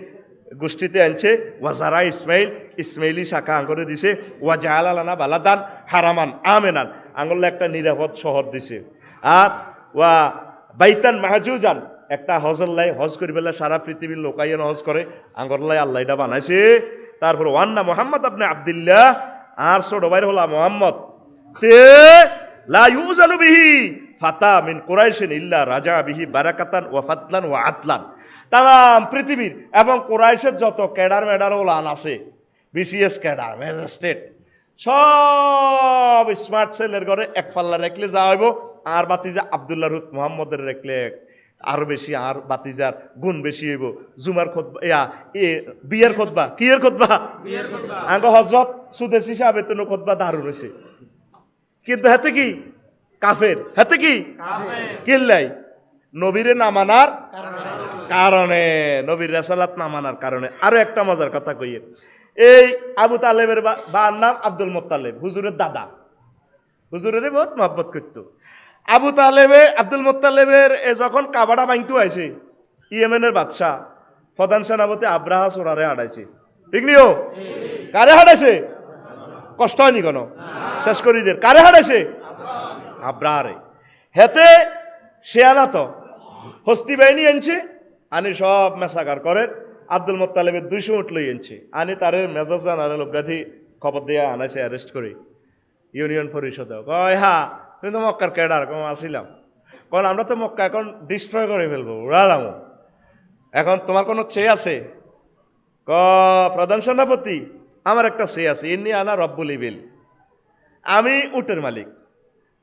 গোষ্ঠীতে আনছে। ওয়াজারা ইসমাইল, ইসমাইলি শাখা আঙ্গরে দিছে। ওয়া জাআলা লানা বালাদান হারামান আমেনান, আঙ্গলে একটা নিরাপদ শহর দিছে। আর ওয়া বাইতান মাহজুজান, একটা হজল্লাই হজ করি বেলা সারা পৃথিবীর লোকাইন হজ করে আঙ্গরলাই আল্লাহ এটা বানাইছে। তারপর ওয়ান্না মোহাম্মদ আপনি আব্দুল্লাহ, আর ছোট ভাই হলা মোহাম্মদ তে লা ইউজানু বিহি ফাতা মিন কুরাইশিন ইল্লা রাজা বিহি বারাকাতান ওয়া ফাদলান ওয়া আদলান। তাম পৃথিবীর এবং কুরাইশের যত ক্যাডার মেডার ওলান আছে, বিসিএস ক্যাডার ম্যাজিস্ট্রেট, সব স্মার্ট সেলের ঘরে এক পাল্লা রেখলে যা হইব। আর বাতিজা আব্দুল্লাহ রুত মোহাম্মদের রেখলে আরো বেশি, আর বাতিজার গুণ বেশি হইব। জুমার খুতবা বিয়ের খুতবা, কিয়ের খুতবা, আঙ্গ হজরত সুদেশী সাহেবের তো খুতবা দারুণ হয়েছে। কিন্তু হাতে কি কাফের, হাতে কি কিল্লাই নবীরে না মানার কারণে, নবীর রেসালাত না মানার কারণে। আরো একটা মজার কথা কইয়ে, এই আবু তালেবের বার নাম আব্দুল মোত্তালেব, হুজুরের দাদা। হুজুরের বহুত মহব্বত করত। আবু তালেবে আব্দুল মোত্তালেবের যখন কাবাডা ভাঙতে আইছে, ইয়েমেনের বাদশাহ প্রধান সেনাপতি আব্রাহা সোরারে হাঁটাইছে। ঠিক নিও, কারে হাঁটাইছে? কষ্ট হয়নি কেন? শেষ করি দের কারে হাঁটাইছে? আব্রাহারে। হেতে শেয়ালা তো হস্তি বাহিনী আনছে, আনি সব মেসাগার করে। আব্দুল মোত্তালেবের 200 উঠ লই আনছে, আনি তারে মেজর জেনারেল গাধি খবর দিয়ে আনাইছে অ্যারেস্ট করে ইউনিয়ন পরিষদে। কয় হা তুমি তো মক্কার ক্যাডার? কম আসিলাম। কারণ আমরা তো মক্কা এখন ডিস্ট্রয় করে ফেলবো, উড়ালাম। এখন তোমার কোনো চেয়ে আছে? প্রধান সেনাপতি আমার একটা চেয়ে আছে, ইন্নি আনা রব্বুল ইবিল, আমি উটের মালিক।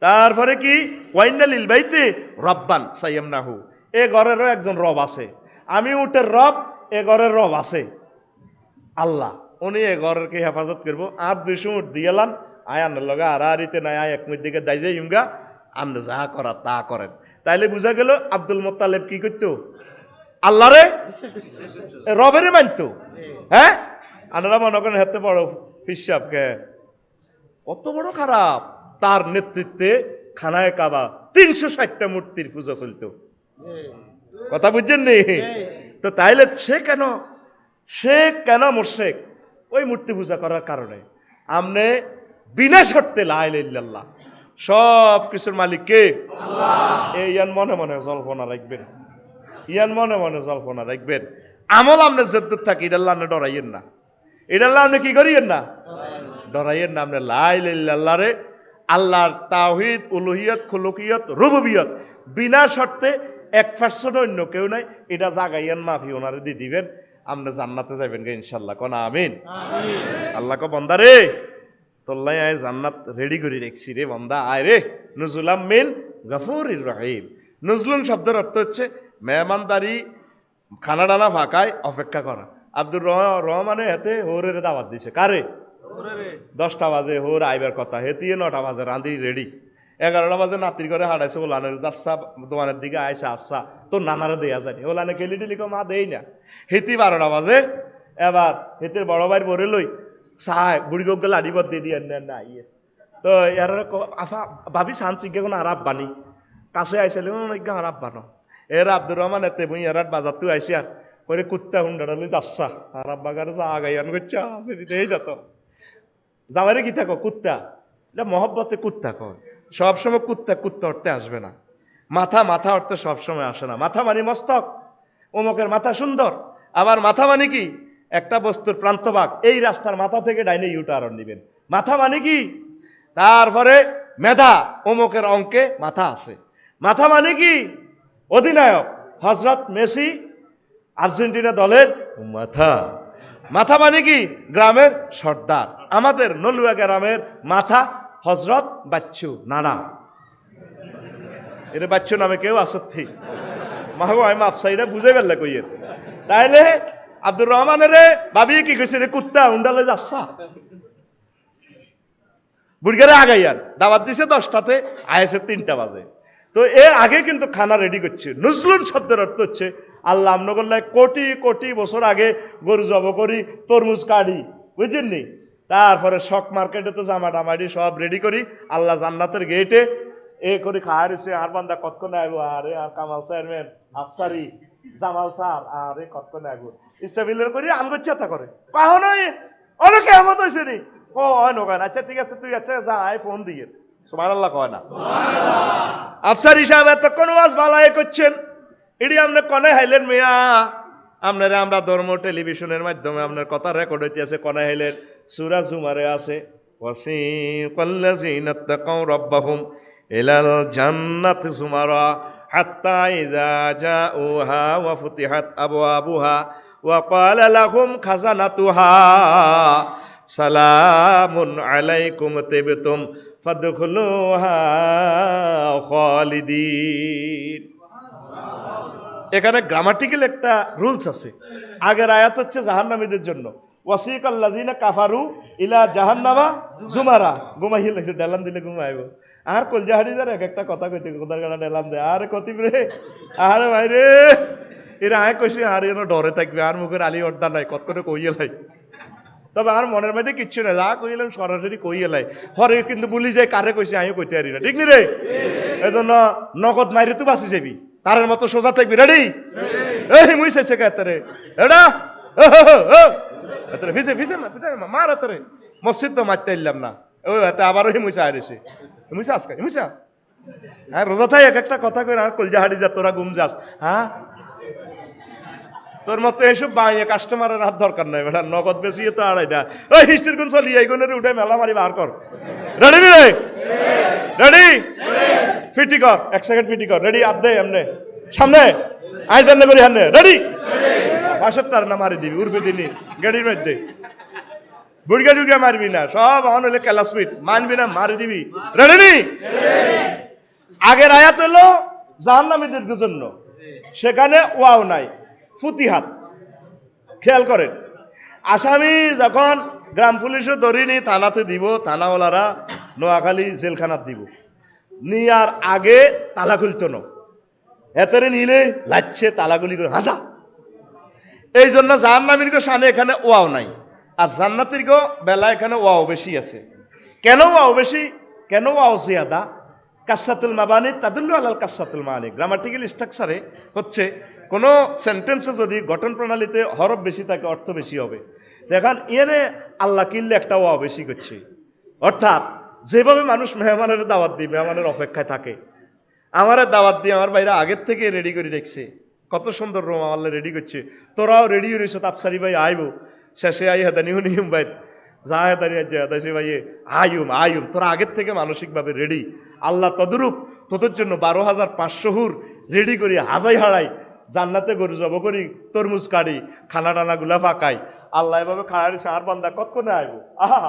তারপরে কি ওয়াইনালিল বাইতে রব্বান সাইয়ামনাহু, এ ঘরেরও একজন রব আছে। আমি উটের রব, এ ঘরের রব আছে আল্লাহ, উনি এ ঘরকে হেফাজত করবো। আর 200 উঠ দিয়েলাম, আয় আন্নার লগে আড়াআড়িতে নাই, আয় 1 মিনিট দিকে দাই যাই ইমগা, আপনি যা করার তা করেন। তাইলে বুঝা গেল আব্দুল মোত্তালেব কি করতো? আল্লাহরে রবেরে মানতো। হ্যাঁ, আপনারা মনে করেন হেতে বড় ফিসাবকে কত বড় খারাপ। তার নেতৃত্বে খানায় কাবা 360টা মূর্তির পূজা চলতো। কথা বুঝছেন নি? তো তাইলে সে কেন মুশরিক? ওই মূর্তি পূজা করার কারণে। আমনে বিনা শর্তে লা ইলাহা ইল্লাল্লাহ, সব কিছুর মালিক কে? আল্লাহ। এই ইয়ান মনে মনে জল্পনা রাখবেন, ইয়ান মনে মনে জল্পনা রাখবেন। আমল আমনে জেদ্দুত থাকি, এটা আল্লাহ ডরাইয়েন না, এটা আল্লাহ আপনি কি করিয়েন না, ডরাইয়েন না। আপনি লা ইলাহা ইল্লাল্লাহ রে আল্লাহর তাওহীদ, উলুহিয়ত, খুলুকিয়ত, রুবুবিয়ত বিনা শর্তে 1% অন্য কেউ নাই, এটা জাগাইয়ান মাফি ওনারে দিয়ে দিবেন, আপনি জান্নাতে যাবেন গে ইনশাআল্লাহ। কোন আমিন। আল্লাহ কো বান্দা রে তোল্লাই আয় জান্নাত রেডি করে রেখছি রে বান্দা, আয় রে নুজুলাম মিন গফুরির রহিম। নুজলুন শব্দের অর্থ হচ্ছে মেহমানদারি, খানা ডানা ফাঁকায় অপেক্ষা করা। আব্দুর রহমানে হেতে হোরের দাওয়াত দিছে। কারে? 10টা বাজে হোর আইবার কথা, হেতিয়ে 9টা বাজে রাঁধি রেডি। 11টা বাজে নাতির ঘরে হাঁটাইছে, ওলানের যাচ্ছা দোকানের দিকে আইসা, আচ্ছা তোর নানারে দেয়া যায়নি, ওলানে খেলি টেলি মা দেই না। হেতি 12টা বাজে, এবার হেতের বড় ভাইয়ের বরে লই চাই বুড়ি গোক গেলে আড়িবর দিয়ে দিয়ে না ইয়ে। তো এর আফা ভাবি শান্তিকে কোনো আরাপ বানি কাছে আইসালে আরাপ বানো। এর আব্দুর রহমান এতে বই এরাট বাজার তুই আইসি আর করে কুত্তা হুন্ডাডালে যাচ্ছা আরাপ বাগারে যা আগাইয়ান করছা আছে দিতেই যত যাওয়ারে কি থাকো কুত্তা, এটা মহব্বতে কুত্তা কর। সবসময় কুত্তা অর্থে আসবে না, মাথা অর্থে সবসময় আসে না। মাথা মানে মস্তক, অমুকের মাথা সুন্দর। আবার মাথা মানে কি? একটা বস্তুর প্রান্তভাগ, এই রাস্তার মাথা থেকে ডাইনে ইউটার্ন নেবেন, মাথা মানে কি? তারপরে মেধা, অমুকের অঙ্কে মাথা আছে। মাথা মানে কি? অধিনায়ক হজরত মেসি আর্জেন্টিনা দলের মাথা মানে কি? গ্রামের সর্দার। আমাদের নলুয়া গ্রামের মাথা হজরত বাচ্চু নানা, এটা বাচ্চু নামে কেউ আসত্থি মাহবু আমি আফসাইরা বুঝে ফেললে কইয়ের। তাইলে আব্দুর রহমানের ভাবি কি কইছে রে কুত্তা উন্ডালে যাচ্ছা বুড়গারে আগাইয়ার দাওয়াত দিছে 10টাতে, আয়েছে 3টা বাজে। তো এর আগে কিন্তু খানা রেডি করছে। নুজলুন শব্দের অর্থ হচ্ছে আল্লাহ আমনগল্লায় কোটি কোটি বছর আগে গরু জব করি, তরমুজ কাটি, বুঝছেন নি? তারপরে শক মার্কেটে তো জামা টামাটি সব রেডি করি আল্লাহ জান্নাতের গেটে এ করে খাওয়াইছে আর বান্দা কতক্ষণে আইব আরে আর কামাল চেয়ারম্যান আফসারি জামাল স্যার আরে কতক্ষণে আইব ইস্টাবিলের করি আনগচ্ছাতা করে পাহন অনেকে এমত হয়েছে নি ও হয় নয় আচ্ছা ঠিক আছে তুই আচ্ছা যা আয় ফোন দিয়ে সুবহানাল্লাহ কয় না আফসারি সাহেব এতক্ষণ ওয়াজ বালাই করছেন এটি আপনি কনে হাইলেন মিয়া আপনারা আমরা ধর্ম টেলিভিশনের মাধ্যমে আপনার কথা রেকর্ড হইতে আছে কনে হাইলেন সূরা জুমারে আছে ওয়াসিকাল্লাযীনা তাকাউ রাব্বাহুম ইলাল জান্নাতি যুমারা হাত্তা ইযা জাউহা ওয়া ফুতিহাত আবওয়াবুহা ওয়া ক্বালা লাহুম খাজানাতুহা সালামুন আলাইকুম তিবতুম ফাদখুলুহা খালিদিন। এখানে গ্রামাটিক্যাল একটা রুলস আছে। আগের আয়াত হচ্ছে জাহান্নামীদের জন্য, ওয়াসিকাল্লাযীনা কাফারু ইলা জাহান্নামা জুমারা, ঘুমাইলে লাগছে ডেলান দিলে ঘুমাইব। আর কলজাহারিদার এক একটা কথা কইতে কোথার গানা ডেলান দেয়, আরে কতিব রে, আরে ভাই রে, এরা আয় কইছে আর এর ডরে থাকবে, আর মুখের আলী অর্দা নাই, কত করে কইয়ে লাই। তবে আর মনের মধ্যে কিচ্ছু নাই, যা কইলাম সরাসরি কইয়ে লাই। হরে কিন্তু বলি যায় কারে কইছে আমিও কইতে পারি না, ঠিক নি রে? এই জন্য নগদ মাইরে তুই বাঁচি যাবি, তারের মতো সোজা থাকবি। রেডি? এই মুই চাইছে কে এটা ভিজে ভিজে মার হাতে মসজিদ তো মারতে এলাম না, ওই হাতে আবারও মুইসা হারিয়েছে। মুইসা আজকে মুইসা হ্যাঁ রোজা থাই এক একটা কথা কই আর কলজাহারি যা তোরা ঘুম যাস। হ্যাঁ তোর মতো এসব বাইয়ে কাস্টমারের হাত দরকার নাই, বেটা নগদ বেশি তো আড়াইটা। ওই হিস্ট্রির কোন চলি এইগুনের উঠে মেলা মারি বার কর। রেডি রে? রেডি? ফিটি কর, এক সেকেন্ড ফিটি কর। রেডি? আর দে এমনে সামনে আই জানলে করি হান্নে। রেডি? পাশের তার না মারি দিবি, উড়বে দিনি গাড়ির মধ্যে বুড়গা টুড়গা মারবি না, সব অন হলে ক্লাসমেট মানবি না, মারি দিবি। রেডি নি? আগের আয়াত হলো জাহান্নামীদের জন্য, সেখানে ওয়াও নাই, ফুতিহাত। খেয়াল করেন, আসামি যখন গ্রাম পুলিশও ধরিনি থানাতে দিব, থানাওয়ালারা নোয়াখালী জেলখানাত দিব, নিয়ার আগে তালা খুলতো না, এতেরে নিলে লাচ্ছে তালাগুলি করে হাঁটা। এই জন্য জাহান্নামীর সামনে এখানে ওয়াও নাই, আর জান্নাতের বেলা এখানে ওয়াও বেশি আছে। কেন ওয়াও বেশি, কেন ওয়াও জিয়াদা? কাসাতুল মাবানি তাদুল্লু আলাল কাসাতুল মানি। গ্রামাটিক্যাল স্ট্রাকচারে হচ্ছে কোনো সেন্টেন্সে যদি গঠন প্রণালীতে হরফ বেশি থাকে অর্থ বেশি হবে। দেখেন এনে আল্লাহ কিনলে একটা ওয়াও বেশি করছে, অর্থাৎ যেভাবে মানুষ মেহমানের দাওয়াত দিয়ে মেহমানের অপেক্ষায় থাকে, আমারে দাওয়াত দিয়ে আমার বাইরে আগের থেকে রেডি করে রেখছে, কত সুন্দর রুম আমার রেডি করছে, তোরাও রেডি রয়েছ, তাপসারি ভাই আইব, শেষে আই হেদানি হুনিম ভাই যা হেদানি হেদাসি ভাই আয়ুম তোরা আগের থেকে মানসিকভাবে রেডি। আল্লাহ তদরূপ তোদের জন্য 12,500 হুর রেডি করি, হাজাই হারাই জান্নাতে গরু জব করি, তরমুজ কাটি, খানা টানা গুলা ফাঁকাই। আল্লাহ এভাবে খাড়াইছে, আর বান্দা কতক্ষণে আইব, আহা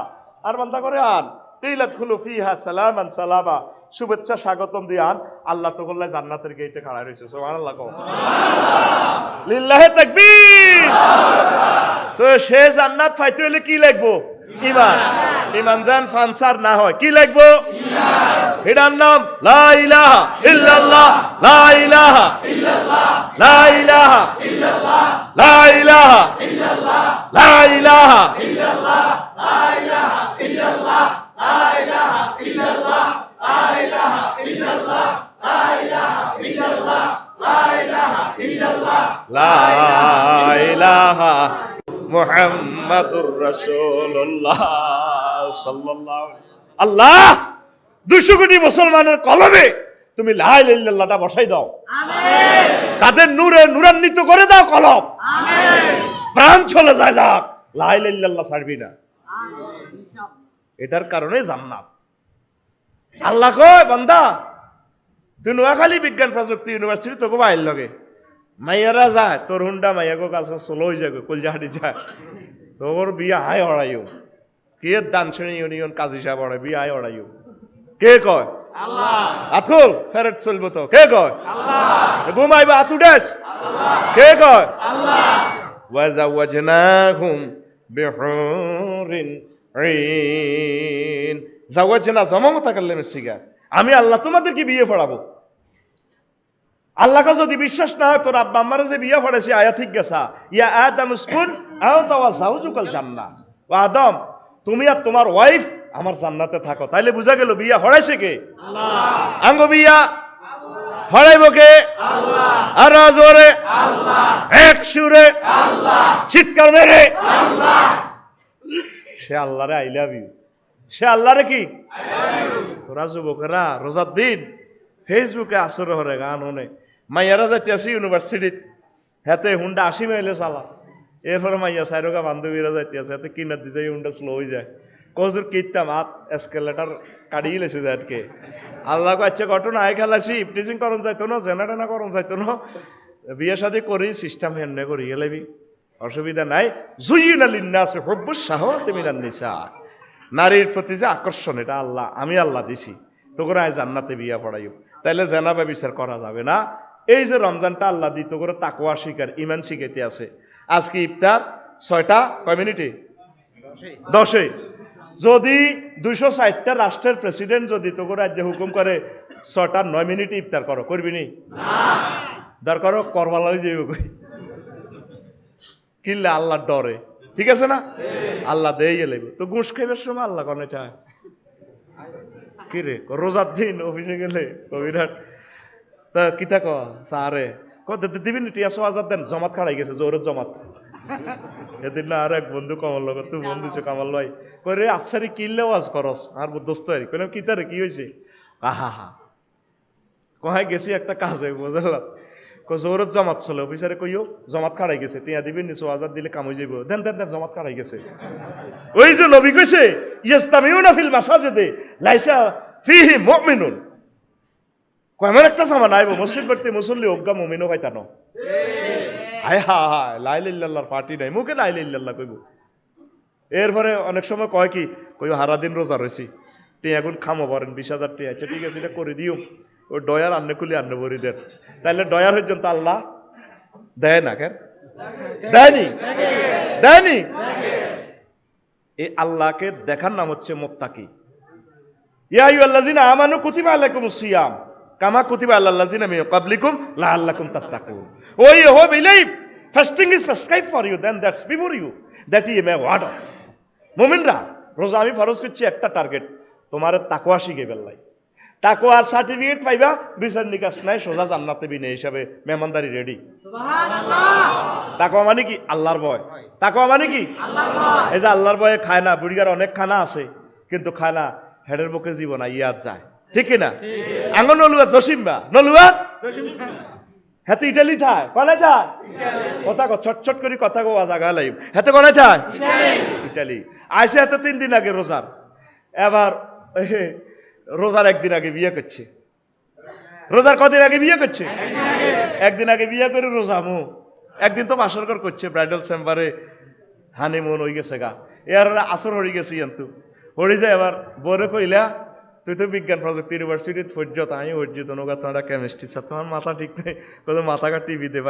আর বান্দা করে আন তিলাত খুলু ফিহা সালামান সালামা, শুভেচ্ছা স্বাগতম দিয়ে আন। আল্লাহ তো বললে জান্নাতের গেটে খাড়া রয়েছে, সুবহানাল্লাহ লিল্লাহি তাকবীর। তো সে জান্নাত পাইতে হলে কি লাগবো? ঈমান। ঈমান জান ফানসার না হয় কি লাগবো? ঈমান। এটার নাম লা ইলাহা ইল্লাল্লাহ, লা ইলাহা ইল্লাল্লাহ, লা ইলাহা ইল্লাল্লাহ, লা ইলাহা ইল্লাল্লাহ, লা ইলাহা ইল্লাল্লাহ, লা ইলাহা ইল্লাল্লাহ, লা ইলাহা ইল্লাল্লাহ, লা ইলাহা ইল্লাল্লাহ, লা ইলাহা ইল্লাল্লাহ, লা ইলাহা ইল্লাল্লাহ, লা ইলাহা মুহাম্মাদুর রাসূলুল্লাহ সাল্লাল্লাহু আলাইহি। আল্লাহ 200 কোটি মুসলমানের কলবে তুমি লা ইলাহা ইল্লাল্লাহটা বসাই দাও, আমিন। তাদের নূরে নূরান্বিত করে দাও কলব, আমিন। প্রাণ চলে যায় যাক, লা ইলাহা ইল্লাল্লাহ ছাড়বি না, আমিন। এটার কারণে জান্নাত। আল্লাহ কয় বান্দা তুই নোয়াখালী বিজ্ঞান প্রযুক্তি ইউনিভার্সিটি তোকে বাইর লগে মাইয়ারা যায়, তোর হুন্ডা মাইয়াকে কাছে চলো হয়ে যাবে, কলজাহাটি যায়, তোর বিয়া হাই হড়াইও, কে দান শ্রেণী ইউনিয়ন কাজী সাহেব হড়াই বিয়া হাই হড়াইও, কে কয়? আল্লাহ। আতুল ফেরত চলবো তো, কে কয়? আল্লাহ। ঘুমাইবা আতু ডেস, কে কয়? আল্লাহ। ওয়াজাওয়াজনাহুম বিহুরিন ঈন, জাওয়াজনা জমামতা করলে মেসিগা, আমি আল্লাহ তোমাদেরকে বিয়ে পড়াবো। আল্লাহকে যদি বিশ্বাস না হয়, তোর আব্বা আম্মারে যে বিয়ে পড়েছে আয়া ঠিক গেছা, ইয়া আদম উসকুন আনতা ওয়া যাওজুকাল জান্নাহ, ও আদম তুমি আর তোমার ওয়াইফ আমার জান্নাতে থাকো। তাইলে বুঝা গেল বিয়া হড়াইছে কে? আঙ্গ বিয়া হড়াইব কে? আর জোরে এক সুরে চিৎকার মেরে সে আল্লাহরে আই লাভ ইউ, সে আল্লাহরে কি? তোরা যুবকেরা রোজার দিন ফেসবুকে আসর হরে গান হনে মাইয়ারা যাইতে আসি ইউনিভার্সিটিত, হাতে হুন্ডা 80 মাইলে চালা, এরপরে মাইয়া সাইরোগা বান্ধবীরা যাইতে আছে, হাতে কিনার দিছে হুন্ডা স্লো হয়ে যায়, কজুর কিতাম হাত এসকেলেটার কাটিয়ে লেছে যায় কে। আল্লাহ আচ্ছা ঘটনা আয় খেলাছি, ইফটিজিং করন যাইতো না, জেনা টেনা করন যাইতো না, বিয়ে শাদী করি সিস্টেম হেন্নে করি গেলেবি, অসুবিধা নাই। জুইনা লিন্নাসি হুব্বুস শাহাওয়াতি মিনান নিসা, নারীর প্রতি যে আকর্ষণ এটা আল্লাহ, আমি আল্লাহ দিছি, তোকে আয় জান্নাতে বিয়া পড়াইও। তাইলে জেনা ব্যভিচার করা যাবে না। এই যে রমজানটা আল্লাহ দি তোকে তাকওয়া শিকার ইমান শিখাইতে আছে। আজকে ইফতার 6টা কয় মিনিটে? 10-এ। যদি 260টা রাষ্ট্রের প্রেসিডেন্ট যদি তোকে রাজ্যে হুকুম করে 6টা 9 মিনিটে ইফতার করো, করবি নি? দরকার করবালা হয়ে যাবে কই, কিনলে আল্লাহর ডরে, ঠিক আছে না? আল্লাহ দেই এলেবে তো ঘুষ খাইবার সময় আল্লাহ কনে চায় কি রে? রোজার দিন অফিসে গেলে কবিরাট তা কিতা ক সারে দিবি নি? 1000 দেন, জমাত খাড়াই গেছে, জোরের জমাত। এদিন না আর এক বন্ধু কমল লগত তুই বন্ধু দিছে কামাল ভাই কই আফসারি কিনলে ওয়াজ করস আর দোস্ত আর কইলাম কিতারে কি হয়েছে? আহা হা কহাই গেছি একটা কাজে বুঝলাম, জোরত জমাত চলে, অফিসারে কইও জমাত খাড়াই গেছে, টিয়া দিবি নি? 1000 দিলে কাম হয়ে যাইব, দেন দেন দেন, জমাত খাড়াই গেছে। ওই যে নবী কইছে ইস্তামিউনা ফিল মাসাজিদে লাইসা ফিহি মুমিনুন, কয়মান একটা জামান আইব মসজিদ করতে মুসল্লি অজ্ঞা মুমিনও পাইতানো। হায় হায় লাইলা ইল্লাল্লাহর পার্টি নাই, মুখে লাইলা ইল্লাল্লাহ কইব। এরপরে অনেক সময় কয় কি কইও হারা দিন রোজা রয়েছি, টিয়াগুন খামো পারেন 20,000 টিয়া, আচ্ছা ঠিক আছে এটা করে দিও, ওই ডয়ার আন্নে খুলি আন্নে ভরি দেন। তাইলে ডয়ার পর্যন্ত আল্লাহ দেয় না কেন? দেয়নি, দেয়নি। এই আল্লাহকে দেখার নাম হচ্ছে মুত্তাকি। ইয়া আইয়ুহাল্লাযিনা আমানু কুতিবা আলাইকুমুস সিয়াম কামা কুতিবা আলাল লাযিনা মিন ক্বাবলিকুম লাআল্লাকুম তাত্তাকুন। Oh, you who believe, fasting is prescribed for you, then that's before you, that you may ward off. মুমিনরা রোজা আমি ফরজ করছি একটা টার্গেট, তোমার তাকওয়া শিখে ফেললাই, তাকওয়ার সার্টিফিকেট পাইবা, বিচার নিকাশ নাই, সোজা জান্নাতে বিনে হিসাবে মেহমানদারি রেডি। তাকওয়া মানে কি? আল্লাহর ভয়। তাকওয়া মানে কি? আল্লাহর ভয়। এই যে আল্লাহর ভয়ে খায় না, বুড়িগার অনেক খানা আছে কিন্তু খায় না, হেডের বুকে জীবন ইয়াদ যায়, ঠিক না? আঙ্গ নলুয়া জসিম্বা নলুয়া হাতে ইটালি থায় কনে যায় কথা ছটছট করে কথা গো জাগা লাইব হাতে কনে থায় ইটালি আইসে হাতে 3 দিন আগে রোজার, এবার রোজার একদিন আগে বিয়ে করছে, রোজার কদিন আগে বিয়ে করছে? একদিন আগে বিয়ে করে রোজা মু একদিন তো বাসরঘর করছে, ব্রাইডাল চেম্বারে হানিমুন হয়ে গেছে গা, এর আসর হয়ে গেছে কিন্তু হয়ে যায়। এবার বরে কইলা তুই তো বিজ্ঞান প্রযুক্তি ইউনিভার্সিটিতে পড়ছ, আমি পড়ছি তো নৌকা তোমার কেমিস্ট্রি, তোমার মাথা ঠিক নেই, মাথা কাটি টিভি দেবা